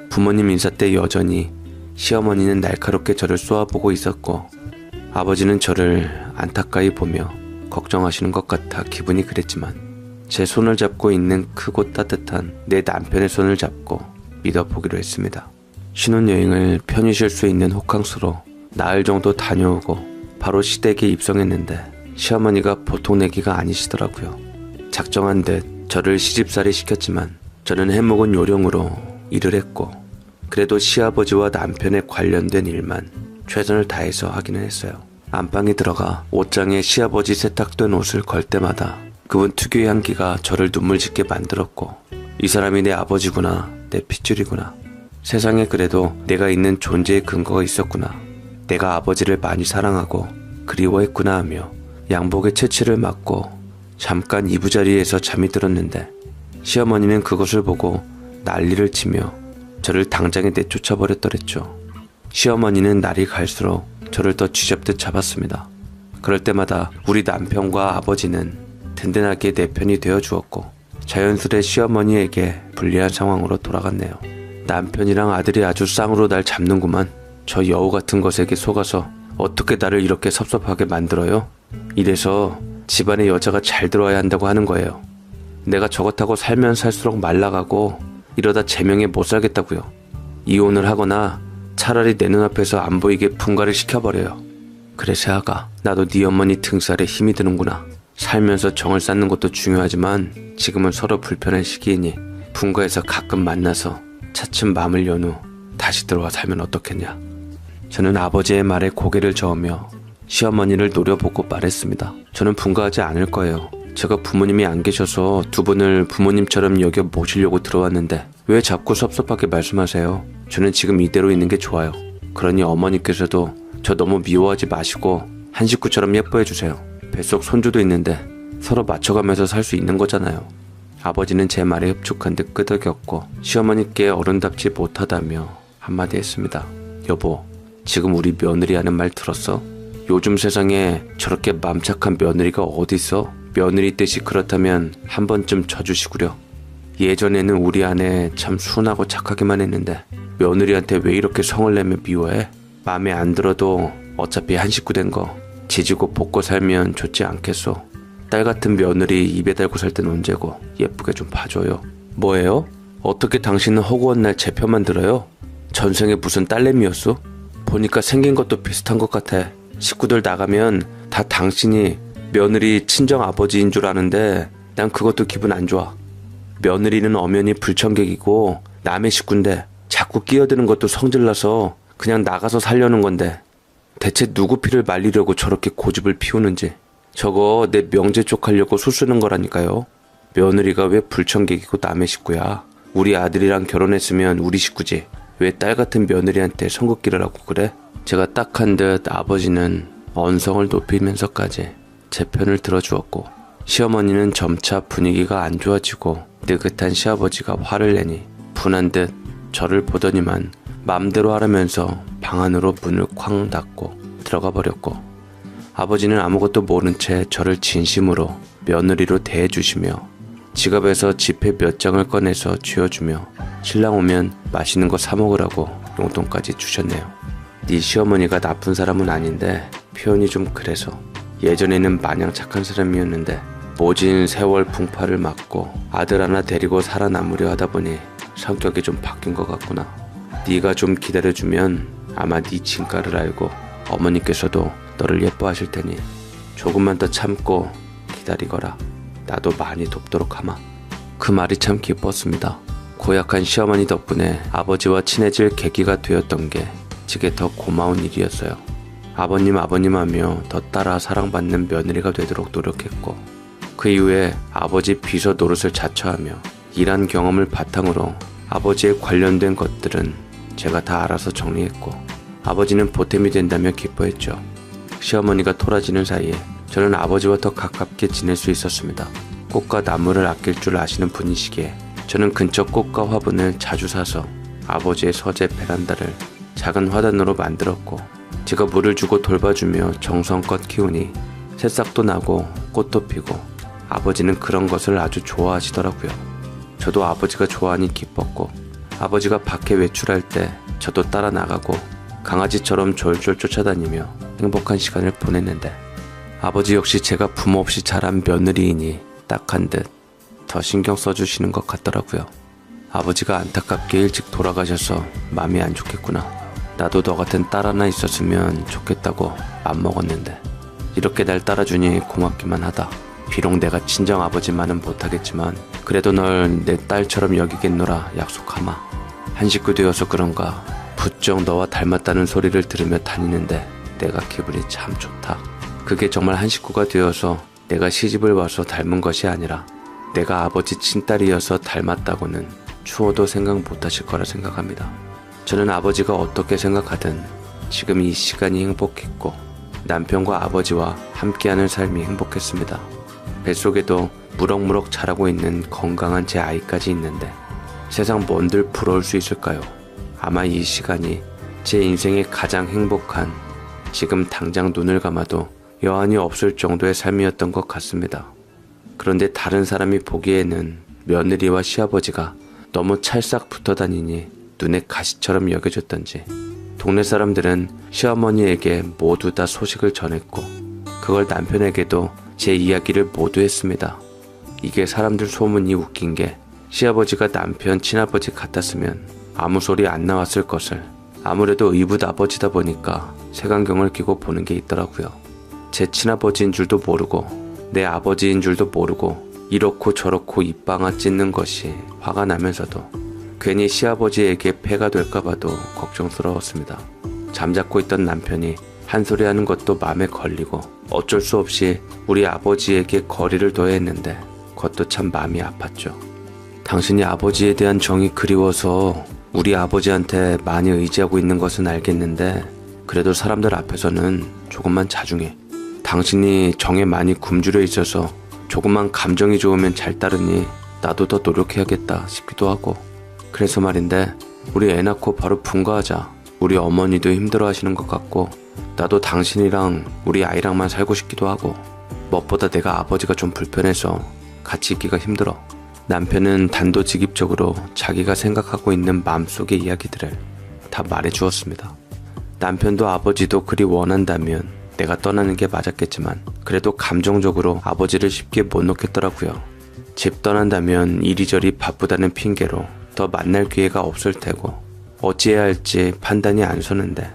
부모님 인사 때 여전히 시어머니는 날카롭게 저를 쏘아보고 있었고 아버지는 저를 안타까이 보며 걱정하시는 것 같아 기분이 그랬지만 제 손을 잡고 있는 크고 따뜻한 내 남편의 손을 잡고 믿어보기로 했습니다. 신혼여행을 편히 쉴 수 있는 호캉스로 나흘 정도 다녀오고 바로 시댁에 입성했는데 시어머니가 보통 내기가 아니시더라고요. 작정한 듯 저를 시집살이 시켰지만 저는 해먹은 요령으로 일을 했고 그래도 시아버지와 남편에 관련된 일만 최선을 다해서 하기는 했어요. 안방에 들어가 옷장에 시아버지 세탁된 옷을 걸 때마다 그분 특유의 향기가 저를 눈물 짓게 만들었고 이 사람이 내 아버지구나, 내 핏줄이구나. 세상에 그래도 내가 있는 존재의 근거가 있었구나. 내가 아버지를 많이 사랑하고 그리워했구나 하며 양복의 채취를 맡고 잠깐 이부자리에서 잠이 들었는데 시어머니는 그것을 보고 난리를 치며 저를 당장에 내쫓아버렸더랬죠. 시어머니는 날이 갈수록 저를 더 쥐잡듯 잡았습니다. 그럴 때마다 우리 남편과 아버지는 든든하게 내 편이 되어 주었고 자연스레 시어머니에게 불리한 상황으로 돌아갔네요. 남편이랑 아들이 아주 쌍으로 날 잡는구만. 저 여우 같은 것에게 속아서 어떻게 나를 이렇게 섭섭하게 만들어요? 이래서 집안에 여자가 잘 들어와야 한다고 하는 거예요. 내가 저것하고 살면 살수록 말라가고 이러다 제명에 못 살겠다고요. 이혼을 하거나 차라리 내 눈앞에서 안 보이게 분가를 시켜버려요. 그래 새아가, 나도 네 어머니 등살에 힘이 드는구나. 살면서 정을 쌓는 것도 중요하지만 지금은 서로 불편한 시기이니 분가해서 가끔 만나서 차츰 마음을 연 후 다시 들어와 살면 어떻겠냐. 저는 아버지의 말에 고개를 저으며 시어머니를 노려보고 말했습니다. 저는 분가하지 않을 거예요. 제가 부모님이 안 계셔서 두 분을 부모님처럼 여겨 모시려고 들어왔는데 왜 자꾸 섭섭하게 말씀하세요? 저는 지금 이대로 있는 게 좋아요. 그러니 어머니께서도 저 너무 미워하지 마시고 한 식구처럼 예뻐해 주세요. 뱃속 손주도 있는데 서로 맞춰가면서 살 수 있는 거잖아요. 아버지는 제 말에 흡족한 듯 끄덕였고 시어머니께 어른답지 못하다며 한마디 했습니다. 여보, 지금 우리 며느리 하는 말 들었어? 요즘 세상에 저렇게 맘착한 며느리가 어딨어? 며느리 뜻이 그렇다면 한 번쯤 져주시구려. 예전에는 우리 아내 참 순하고 착하기만 했는데 며느리한테 왜 이렇게 성을 내며 미워해? 마음에 안 들어도 어차피 한 식구 된 거 지지고 볶고 살면 좋지 않겠소? 딸 같은 며느리 입에 달고 살 땐 언제고 예쁘게 좀 봐줘요. 뭐예요? 어떻게 당신은 허구한 날 제 편만 들어요? 전생에 무슨 딸내미였소? 보니까 생긴 것도 비슷한 것 같아. 식구들 나가면 다 당신이 며느리 친정 아버지인 줄 아는데 난 그것도 기분 안 좋아. 며느리는 엄연히 불청객이고 남의 식구인데 자꾸 끼어드는 것도 성질나서 그냥 나가서 살려는 건데 대체 누구 피를 말리려고 저렇게 고집을 피우는지. 저거 내 명제 쪽하려고 수쓰는 거라니까요. 며느리가 왜 불청객이고 남의 식구야. 우리 아들이랑 결혼했으면 우리 식구지. 왜 딸 같은 며느리한테 성급기를 하고 그래? 제가 딱한 듯 아버지는 언성을 높이면서까지 제 편을 들어주었고 시어머니는 점차 분위기가 안 좋아지고 느긋한 시아버지가 화를 내니 분한 듯 저를 보더니만 맘대로 하라면서 방 안으로 문을 쾅 닫고 들어가 버렸고 아버지는 아무것도 모른 채 저를 진심으로 며느리로 대해주시며 지갑에서 지폐 몇 장을 꺼내서 쥐어주며 신랑 오면 맛있는 거 사 먹으라고 용돈까지 주셨네요. 네 시어머니가 나쁜 사람은 아닌데 표현이 좀 그래서 예전에는 마냥 착한 사람이었는데 모진 세월 풍파를 맞고 아들 하나 데리고 살아남으려 하다 보니 성격이 좀 바뀐 것 같구나. 네가 좀 기다려주면 아마 네 진가를 알고 어머니께서도 너를 예뻐하실 테니 조금만 더 참고 기다리거라. 나도 많이 돕도록 하마. 그 말이 참 기뻤습니다. 고약한 시어머니 덕분에 아버지와 친해질 계기가 되었던 게 제게 더 고마운 일이었어요. 아버님 하며 더 따라 사랑받는 며느리가 되도록 노력했고 그 이후에 아버지 비서 노릇을 자처하며 일한 경험을 바탕으로 아버지에 관련된 것들은 제가 다 알아서 정리했고 아버지는 보탬이 된다며 기뻐했죠. 시어머니가 토라지는 사이에 저는 아버지와 더 가깝게 지낼 수 있었습니다. 꽃과 나무를 아낄 줄 아시는 분이시기에 저는 근처 꽃과 화분을 자주 사서 아버지의 서재 베란다를 작은 화단으로 만들었고 제가 물을 주고 돌봐주며 정성껏 키우니 새싹도 나고 꽃도 피고 아버지는 그런 것을 아주 좋아하시더라고요. 저도 아버지가 좋아하니 기뻤고 아버지가 밖에 외출할 때 저도 따라 나가고 강아지처럼 졸졸 쫓아다니며 행복한 시간을 보냈는데 아버지 역시 제가 부모 없이 자란 며느리이니 딱한 듯 더 신경 써주시는 것 같더라고요. 아버지가 안타깝게 일찍 돌아가셔서 마음이 안 좋겠구나. 나도 너 같은 딸 하나 있었으면 좋겠다고 맘먹었는데 이렇게 날 따라주니 고맙기만 하다. 비록 내가 친정아버지만은 못하겠지만 그래도 널 내 딸처럼 여기겠노라 약속하마. 한 식구 되어서 그런가 부쩍 너와 닮았다는 소리를 들으며 다니는데 내가 기분이 참 좋다. 그게 정말 한 식구가 되어서 내가 시집을 와서 닮은 것이 아니라 내가 아버지 친딸이어서 닮았다고는 추워도 생각 못하실 거라 생각합니다. 저는 아버지가 어떻게 생각하든 지금 이 시간이 행복했고 남편과 아버지와 함께하는 삶이 행복했습니다. 뱃속에도 무럭무럭 자라고 있는 건강한 제 아이까지 있는데 세상 뭔들 부러울 수 있을까요? 아마 이 시간이 제 인생의 가장 행복한, 지금 당장 눈을 감아도 여한이 없을 정도의 삶이었던 것 같습니다. 그런데 다른 사람이 보기에는 며느리와 시아버지가 너무 찰싹 붙어 다니니 눈에 가시처럼 여겨졌던지 동네 사람들은 시어머니에게 모두 다 소식을 전했고 그걸 남편에게도 제 이야기를 모두 했습니다. 이게 사람들 소문이 웃긴 게 시아버지가 남편 친아버지 같았으면 아무 소리 안 나왔을 것을 아무래도 의붓 아버지다 보니까 색안경을 끼고 보는 게 있더라고요. 제 친아버지인 줄도 모르고 내 아버지인 줄도 모르고 이렇고 저렇고 입방아 찢는 것이 화가 나면서도 괜히 시아버지에게 폐가 될까봐도 걱정스러웠습니다. 잠자고 있던 남편이 한 소리 하는 것도 마음에 걸리고 어쩔 수 없이 우리 아버지에게 거리를 둬야 했는데 그것도 참 마음이 아팠죠. 당신이 아버지에 대한 정이 그리워서 우리 아버지한테 많이 의지하고 있는 것은 알겠는데 그래도 사람들 앞에서는 조금만 자중해. 당신이 정에 많이 굶주려 있어서 조금만 감정이 좋으면 잘 따르니 나도 더 노력해야겠다 싶기도 하고 그래서 말인데 우리 애 낳고 바로 분가하자. 우리 어머니도 힘들어 하시는 것 같고 나도 당신이랑 우리 아이랑만 살고 싶기도 하고 무엇보다 내가 아버지가 좀 불편해서 같이 있기가 힘들어. 남편은 단도직입적으로 자기가 생각하고 있는 마음속의 이야기들을 다 말해주었습니다. 남편도 아버지도 그리 원한다면 내가 떠나는 게 맞았겠지만 그래도 감정적으로 아버지를 쉽게 못 놓겠더라고요. 집 떠난다면 이리저리 바쁘다는 핑계로 더 만날 기회가 없을 테고 어찌해야 할지 판단이 안 서는데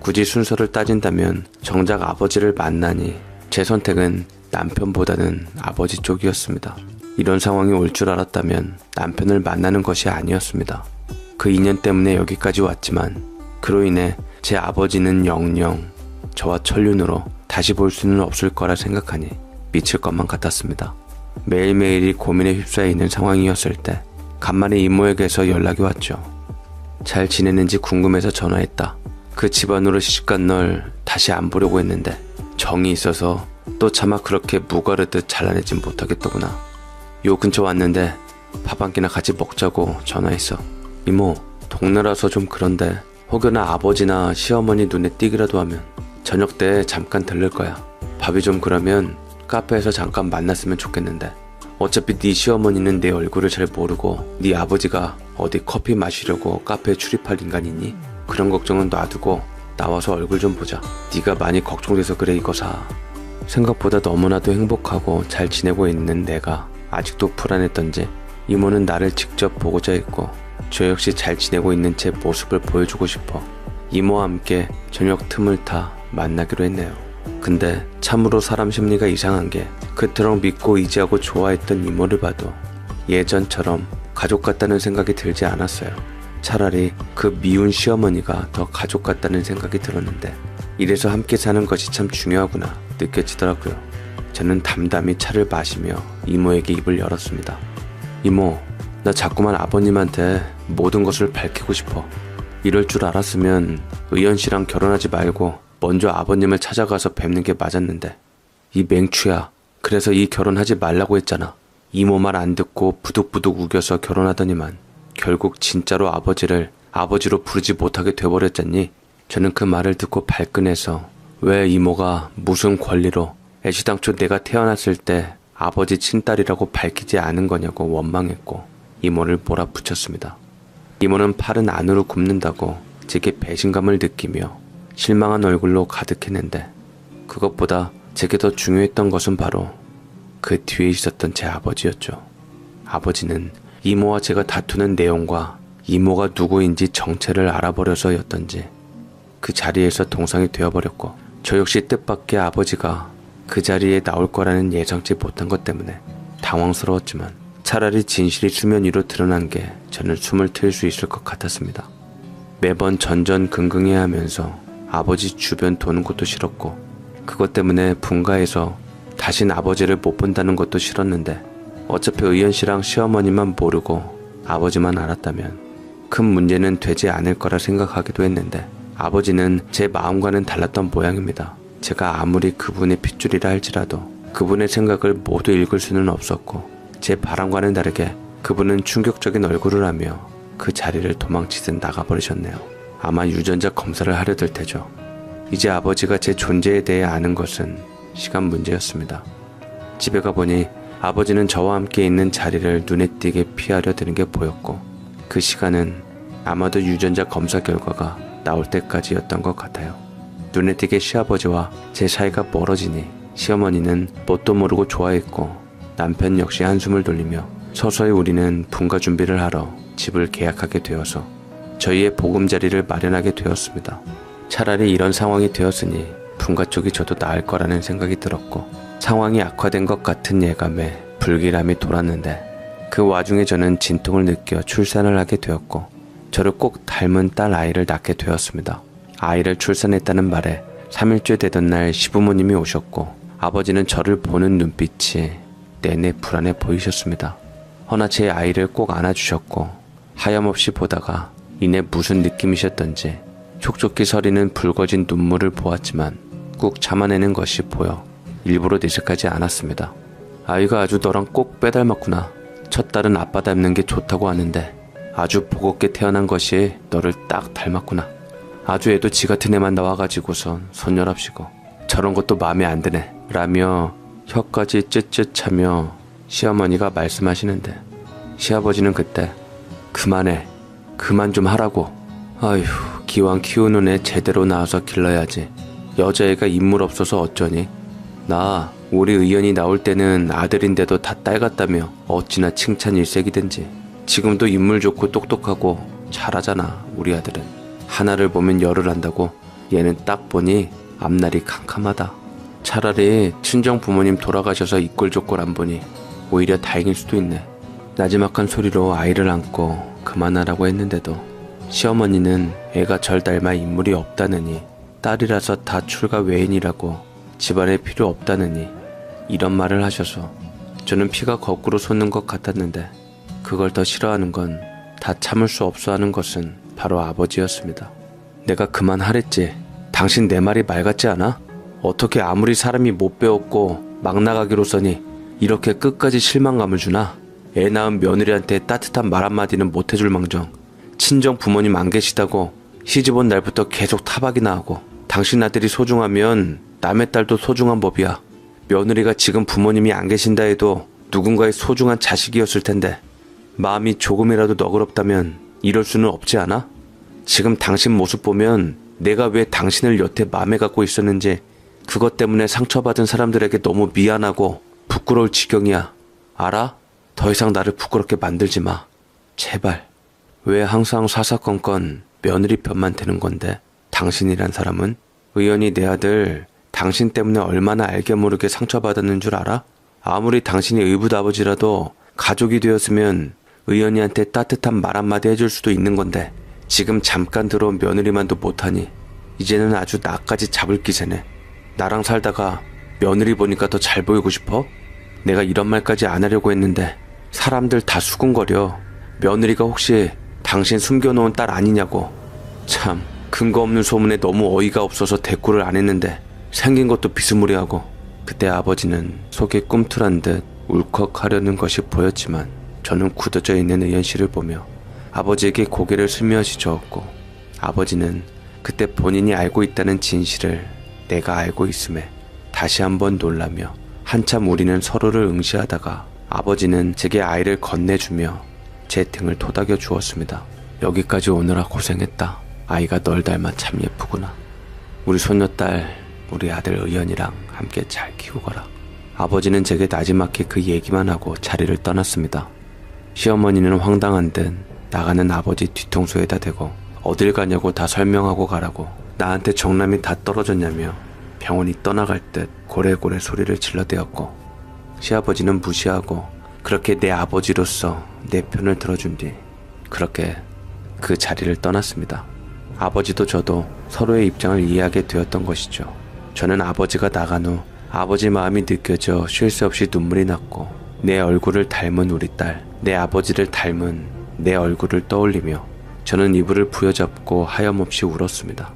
굳이 순서를 따진다면 정작 아버지를 만나니 제 선택은 남편보다는 아버지 쪽이었습니다. 이런 상황이 올 줄 알았다면 남편을 만나는 것이 아니었습니다. 그 인연 때문에 여기까지 왔지만 그로 인해 제 아버지는 영영 저와 천륜으로 다시 볼 수는 없을 거라 생각하니 미칠 것만 같았습니다. 매일매일이 고민에 휩싸여 있는 상황이었을 때 간만에 이모에게서 연락이 왔죠. 잘 지내는지 궁금해서 전화했다. 그 집안으로 시집간 널 다시 안 보려고 했는데 정이 있어서 또 차마 그렇게 무가르듯 잘라내진 못하겠더구나. 요 근처 왔는데 밥 한 끼나 같이 먹자고 전화했어. 이모, 동네라서 좀 그런데 혹여나 아버지나 시어머니 눈에 띄기라도 하면 저녁 때 잠깐 들를 거야. 밥이 좀 그러면 카페에서 잠깐 만났으면 좋겠는데 어차피 네 시어머니는 내 얼굴을 잘 모르고 네 아버지가 어디 커피 마시려고 카페에 출입할 인간이니? 그런 걱정은 놔두고 나와서 얼굴 좀 보자. 네가 많이 걱정돼서 그래 이거사. 생각보다 너무나도 행복하고 잘 지내고 있는 내가 아직도 불안했던지 이모는 나를 직접 보고자 했고 저 역시 잘 지내고 있는 제 모습을 보여주고 싶어 이모와 함께 저녁 틈을 타 만나기로 했네요. 근데 참으로 사람 심리가 이상한 게 그토록 믿고 의지하고 좋아했던 이모를 봐도 예전처럼 가족 같다는 생각이 들지 않았어요. 차라리 그 미운 시어머니가 더 가족 같다는 생각이 들었는데 이래서 함께 사는 것이 참 중요하구나 느껴지더라고요. 저는 담담히 차를 마시며 이모에게 입을 열었습니다. 이모, 나 자꾸만 아버님한테 모든 것을 밝히고 싶어. 이럴 줄 알았으면 의연 씨랑 결혼하지 말고 먼저 아버님을 찾아가서 뵙는 게 맞았는데 이 맹추야. 그래서 이 결혼하지 말라고 했잖아. 이모 말 안 듣고 부득부득 우겨서 결혼하더니만 결국 진짜로 아버지를 아버지로 부르지 못하게 돼버렸잖니. 저는 그 말을 듣고 발끈해서 왜 이모가 무슨 권리로 애시당초 내가 태어났을 때 아버지 친딸이라고 밝히지 않은 거냐고 원망했고 이모를 몰아붙였습니다. 이모는 팔은 안으로 굽는다고 제게 배신감을 느끼며 실망한 얼굴로 가득했는데 그것보다 제게 더 중요했던 것은 바로 그 뒤에 있었던 제 아버지였죠. 아버지는 이모와 제가 다투는 내용과 이모가 누구인지 정체를 알아버려서였던지 그 자리에서 동상이 되어버렸고 저 역시 뜻밖의 아버지가 그 자리에 나올 거라는 예상치 못한 것 때문에 당황스러웠지만 차라리 진실이 수면 위로 드러난 게 저는 숨을 트일 수 있을 것 같았습니다. 매번 전전긍긍해야 하면서 아버지 주변 도는 것도 싫었고 그것 때문에 분가해서 다신 아버지를 못 본다는 것도 싫었는데 어차피 의연 씨랑 시어머니만 모르고 아버지만 알았다면 큰 문제는 되지 않을 거라 생각하기도 했는데 아버지는 제 마음과는 달랐던 모양입니다. 제가 아무리 그분의 핏줄이라 할지라도 그분의 생각을 모두 읽을 수는 없었고 제 바람과는 다르게 그분은 충격적인 얼굴을 하며 그 자리를 도망치듯 나가버리셨네요. 아마 유전자 검사를 하려들 테죠. 이제 아버지가 제 존재에 대해 아는 것은 시간 문제였습니다. 집에 가보니 아버지는 저와 함께 있는 자리를 눈에 띄게 피하려 드는 게 보였고 그 시간은 아마도 유전자 검사 결과가 나올 때까지였던 것 같아요. 눈에 띄게 시아버지와 제 사이가 멀어지니 시어머니는 뭣도 모르고 좋아했고 남편 역시 한숨을 돌리며 서서히 우리는 분가 준비를 하러 집을 계약하게 되어서 저희의 보금자리를 마련하게 되었습니다. 차라리 이런 상황이 되었으니 분가 쪽이 저도 나을 거라는 생각이 들었고 상황이 악화된 것 같은 예감에 불길함이 돌았는데 그 와중에 저는 진통을 느껴 출산을 하게 되었고 저를 꼭 닮은 딸 아이를 낳게 되었습니다. 아이를 출산했다는 말에 3일째 되던 날 시부모님이 오셨고 아버지는 저를 보는 눈빛이 내내 불안해 보이셨습니다. 허나 제 아이를 꼭 안아주셨고 하염없이 보다가 이내 무슨 느낌이셨던지 촉촉히 서리는 붉어진 눈물을 보았지만 꾹 참아내는 것이 보여 일부러 내색하지 않았습니다. 아이가 아주 너랑 꼭 빼닮았구나. 첫 딸은 아빠 닮는 게 좋다고 하는데 아주 보겁게 태어난 것이 너를 딱 닮았구나. 아주 애도 지 같은 애만 나와가지고선 손녀랍시고 저런 것도 마음에 안 드네 라며 혀까지 쯧쯧하며 시어머니가 말씀하시는데 시아버지는 그때 그만해 그만 좀 하라고 아휴 기왕 키우는 애 제대로 낳아서 길러야지 여자애가 인물 없어서 어쩌니 나 우리 의연이 나올 때는 아들인데도 다 딸 같다며 어찌나 칭찬 일색이든지 지금도 인물 좋고 똑똑하고 잘하잖아 우리 아들은 하나를 보면 열을 안다고 얘는 딱 보니 앞날이 캄캄하다 차라리 친정 부모님 돌아가셔서 이꼴저꼴 안 보니 오히려 다행일 수도 있네 나지막한 소리로 아이를 안고 그만하라고 했는데도 시어머니는 애가 절 닮아 인물이 없다느니 딸이라서 다 출가 외인이라고 집안에 필요 없다느니 이런 말을 하셔서 저는 피가 거꾸로 솟는 것 같았는데 그걸 더 싫어하는 건 다 참을 수 없어 하는 것은 바로 아버지였습니다. 내가 그만하랬지. 당신 내 말이 말 같지 않아? 어떻게 아무리 사람이 못 배웠고 막 나가기로서니 이렇게 끝까지 실망감을 주나? 애 낳은 며느리한테 따뜻한 말 한마디는 못 해줄 망정 친정 부모님 안 계시다고 시집 온 날부터 계속 타박이나 하고 당신 아들이 소중하면 남의 딸도 소중한 법이야. 며느리가 지금 부모님이 안 계신다 해도 누군가의 소중한 자식이었을 텐데 마음이 조금이라도 너그럽다면 이럴 수는 없지 않아? 지금 당신 모습 보면 내가 왜 당신을 여태 마음에 갖고 있었는지 그것 때문에 상처받은 사람들에게 너무 미안하고 부끄러울 지경이야. 알아? 더 이상 나를 부끄럽게 만들지 마. 제발. 왜 항상 사사건건 며느리 편만 되는 건데 당신이란 사람은? 의연이 내 아들 당신 때문에 얼마나 알게 모르게 상처받았는 줄 알아? 아무리 당신이 의붓아버지라도 가족이 되었으면 의연이한테 따뜻한 말 한마디 해줄 수도 있는 건데 지금 잠깐 들어온 며느리만도 못하니 이제는 아주 나까지 잡을 기세네. 나랑 살다가 며느리 보니까 더 잘 보이고 싶어? 내가 이런 말까지 안 하려고 했는데 사람들 다 수군거려. 며느리가 혹시 당신 숨겨놓은 딸 아니냐고. 참 근거 없는 소문에 너무 어이가 없어서 대꾸를 안 했는데 생긴 것도 비스무리하고. 그때 아버지는 속이 꿈틀한 듯 울컥하려는 것이 보였지만 저는 굳어져 있는 의연 씨를 보며 아버지에게 고개를 슬며시 저었고 아버지는 그때 본인이 알고 있다는 진실을 내가 알고 있음에 다시 한번 놀라며 한참 우리는 서로를 응시하다가 아버지는 제게 아이를 건네주며 제 등을 토닥여 주었습니다. 여기까지 오느라 고생했다. 아이가 널 닮아 참 예쁘구나. 우리 손녀딸 우리 아들 의연이랑 함께 잘 키우고 가라. 아버지는 제게 나지막히 그 얘기만 하고 자리를 떠났습니다. 시어머니는 황당한 듯 나가는 아버지 뒤통수에다 대고 어딜 가냐고 다 설명하고 가라고 나한테 정남이 다 떨어졌냐며 병원이 떠나갈 듯 고래고래 소리를 질러대었고, 시아버지는 무시하고 그렇게 내 아버지로서 내 편을 들어준 뒤 그렇게 그 자리를 떠났습니다. 아버지도 저도 서로의 입장을 이해하게 되었던 것이죠. 저는 아버지가 나간 후 아버지 마음이 느껴져 쉴 새 없이 눈물이 났고, 내 얼굴을 닮은 우리 딸, 내 아버지를 닮은 내 얼굴을 떠올리며 저는 이불을 부여잡고 하염없이 울었습니다.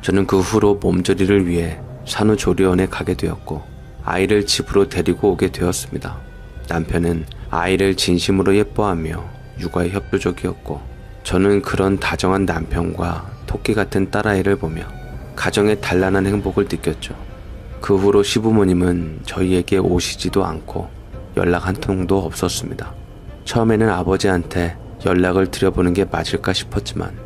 저는 그 후로 몸조리를 위해 산후조리원에 가게 되었고, 아이를 집으로 데리고 오게 되었습니다. 남편은 아이를 진심으로 예뻐하며 육아에 협조적이었고, 저는 그런 다정한 남편과 토끼 같은 딸아이를 보며 가정의 단란한 행복을 느꼈죠. 그 후로 시부모님은 저희에게 오시지도 않고 연락 한 통도 없었습니다. 처음에는 아버지한테 연락을 드려보는 게 맞을까 싶었지만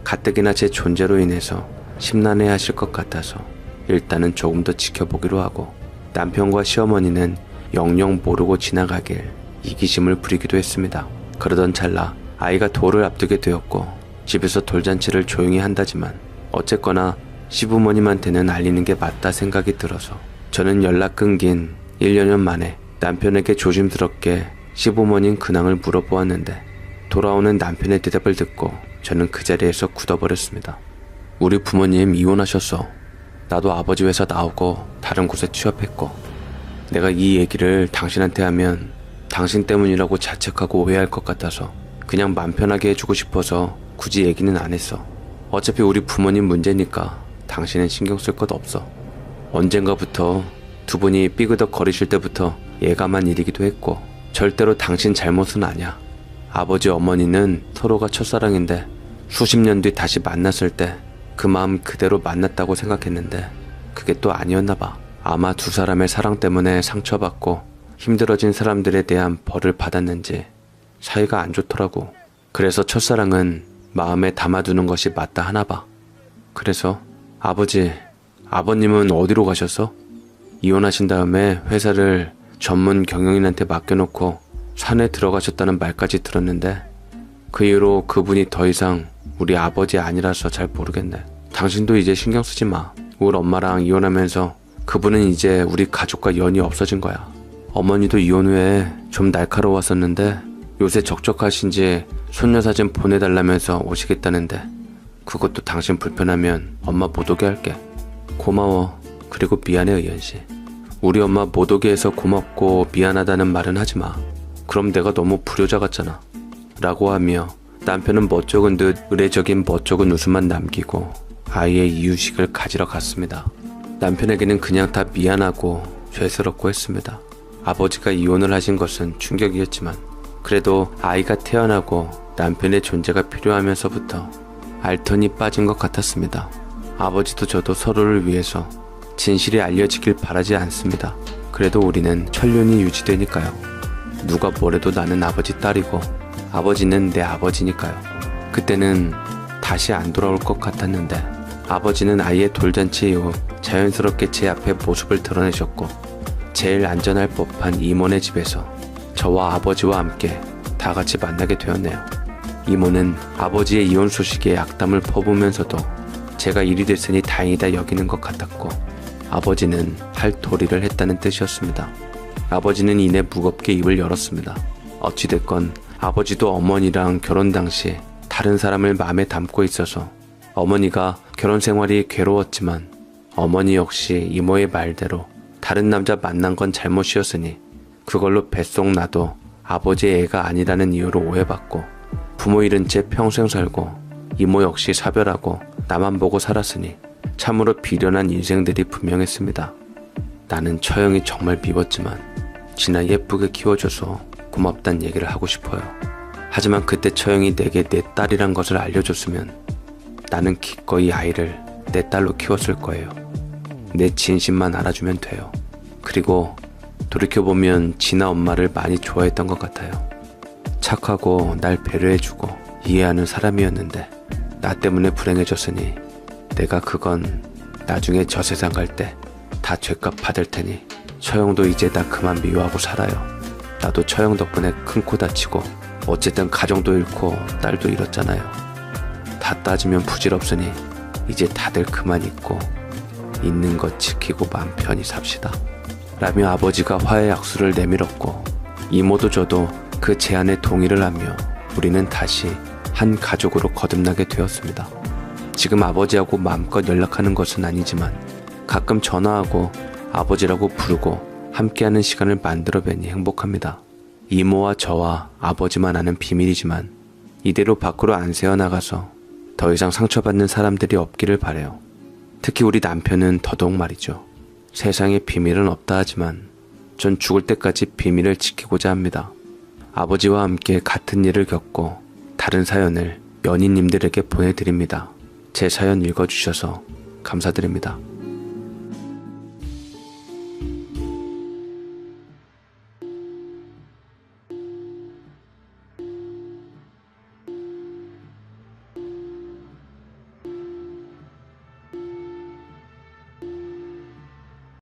가뜩이나 제 존재로 인해서 심란해 하실 것 같아서 일단은 조금 더 지켜보기로 하고, 남편과 시어머니는 영영 모르고 지나가길 이기심을 부리기도 했습니다. 그러던 찰나 아이가 돌을 앞두게 되었고, 집에서 돌잔치를 조용히 한다지만 어쨌거나 시부모님한테는 알리는 게 맞다 생각이 들어서 저는 연락 끊긴 1년 만에 남편에게 조심스럽게 시부모님 근황을 물어보았는데, 돌아오는 남편의 대답을 듣고 저는 그 자리에서 굳어버렸습니다. 우리 부모님 이혼하셨어. 나도 아버지 회사 나오고 다른 곳에 취업했고, 내가 이 얘기를 당신한테 하면 당신 때문이라고 자책하고 오해할 것 같아서 그냥 맘 편하게 해주고 싶어서 굳이 얘기는 안 했어. 어차피 우리 부모님 문제니까 당신은 신경 쓸 것 없어. 언젠가부터 두 분이 삐그덕 거리실 때부터 예감한 일이기도 했고, 절대로 당신 잘못은 아니야. 아버지 어머니는 서로가 첫사랑인데 수십 년 뒤 다시 만났을 때 그 마음 그대로 만났다고 생각했는데 그게 또 아니었나 봐. 아마 두 사람의 사랑 때문에 상처받고 힘들어진 사람들에 대한 벌을 받았는지 사이가 안 좋더라고. 그래서 첫사랑은 마음에 담아두는 것이 맞다 하나 봐. 그래서 아버님은 어디로 가셨어? 이혼하신 다음에 회사를 전문 경영인한테 맡겨놓고 산에 들어가셨다는 말까지 들었는데, 그 이후로 그분이 더 이상 우리 아버지 아니라서 잘 모르겠네. 당신도 이제 신경 쓰지 마. 우리 엄마랑 이혼하면서 그분은 이제 우리 가족과 연이 없어진 거야. 어머니도 이혼 후에 좀 날카로웠었는데 요새 적적하신지 손녀 사진 보내달라면서 오시겠다는데, 그것도 당신 불편하면 엄마 못 오게 할게. 고마워. 그리고 미안해 의연씨. 우리 엄마 못 오게 해서 고맙고 미안하다는 말은 하지마. 그럼 내가 너무 불효자 같잖아. 라고 하며 남편은 멋쩍은 듯 의례적인 멋쩍은 웃음만 남기고 아이의 이유식을 가지러 갔습니다. 남편에게는 그냥 다 미안하고 죄스럽고 했습니다. 아버지가 이혼을 하신 것은 충격이었지만 그래도 아이가 태어나고 남편의 존재가 필요하면서부터 알턴이 빠진 것 같았습니다. 아버지도 저도 서로를 위해서 진실이 알려지길 바라지 않습니다. 그래도 우리는 천륜이 유지되니까요. 누가 뭐래도 나는 아버지 딸이고 아버지는 내 아버지니까요. 그때는 다시 안 돌아올 것 같았는데 아버지는 아이의 돌잔치 이후 자연스럽게 제 앞에 모습을 드러내셨고, 제일 안전할 법한 이모네 집에서 저와 아버지와 함께 다 같이 만나게 되었네요. 이모는 아버지의 이혼 소식에 악담을 퍼부으면서도 제가 일이 됐으니 다행이다 여기는 것 같았고, 아버지는 할 도리를 했다는 뜻이었습니다. 아버지는 이내 무겁게 입을 열었습니다. 어찌됐건 아버지도 어머니랑 결혼 당시 다른 사람을 마음에 담고 있어서 어머니가 결혼 생활이 괴로웠지만 어머니 역시 이모의 말대로 다른 남자 만난 건 잘못이었으니 그걸로 뱃속 나도 아버지의 애가 아니라는 이유로 오해받고 부모 잃은 채 평생 살고 이모 역시 사별하고 나만 보고 살았으니 참으로 비련한 인생들이 분명했습니다. 나는 처형이 정말 미웠지만 진아 예쁘게 키워줘서 고맙단 얘기를 하고 싶어요. 하지만 그때 처형이 내게 내 딸이란 것을 알려줬으면 나는 기꺼이 아이를 내 딸로 키웠을 거예요. 내 진심만 알아주면 돼요. 그리고 돌이켜보면 진아 엄마를 많이 좋아했던 것 같아요. 착하고 날 배려해주고 이해하는 사람이었는데 나 때문에 불행해졌으니 내가 그건 나중에 저 세상 갈 때 다 죄값 받을 테니 처형도 이제 나 그만 미워하고 살아요. 나도 처형 덕분에 큰 코 다치고 어쨌든 가정도 잃고 딸도 잃었잖아요. 다 따지면 부질없으니 이제 다들 그만 잊고 있는 것 지키고 마음 편히 삽시다. 라며 아버지가 화해 약수를 내밀었고 이모도 저도 그 제안에 동의를 하며 우리는 다시 한 가족으로 거듭나게 되었습니다. 지금 아버지하고 마음껏 연락하는 것은 아니지만 가끔 전화하고 아버지라고 부르고 함께하는 시간을 만들어뵈니 행복합니다. 이모와 저와 아버지만 아는 비밀이지만 이대로 밖으로 안 새어나가서 더 이상 상처받는 사람들이 없기를 바라요. 특히 우리 남편은 더더욱 말이죠. 세상에 비밀은 없다 하지만 전 죽을 때까지 비밀을 지키고자 합니다. 아버지와 함께 같은 일을 겪고 다른 사연을 연인님들에게 보내드립니다. 제 사연 읽어주셔서 감사드립니다.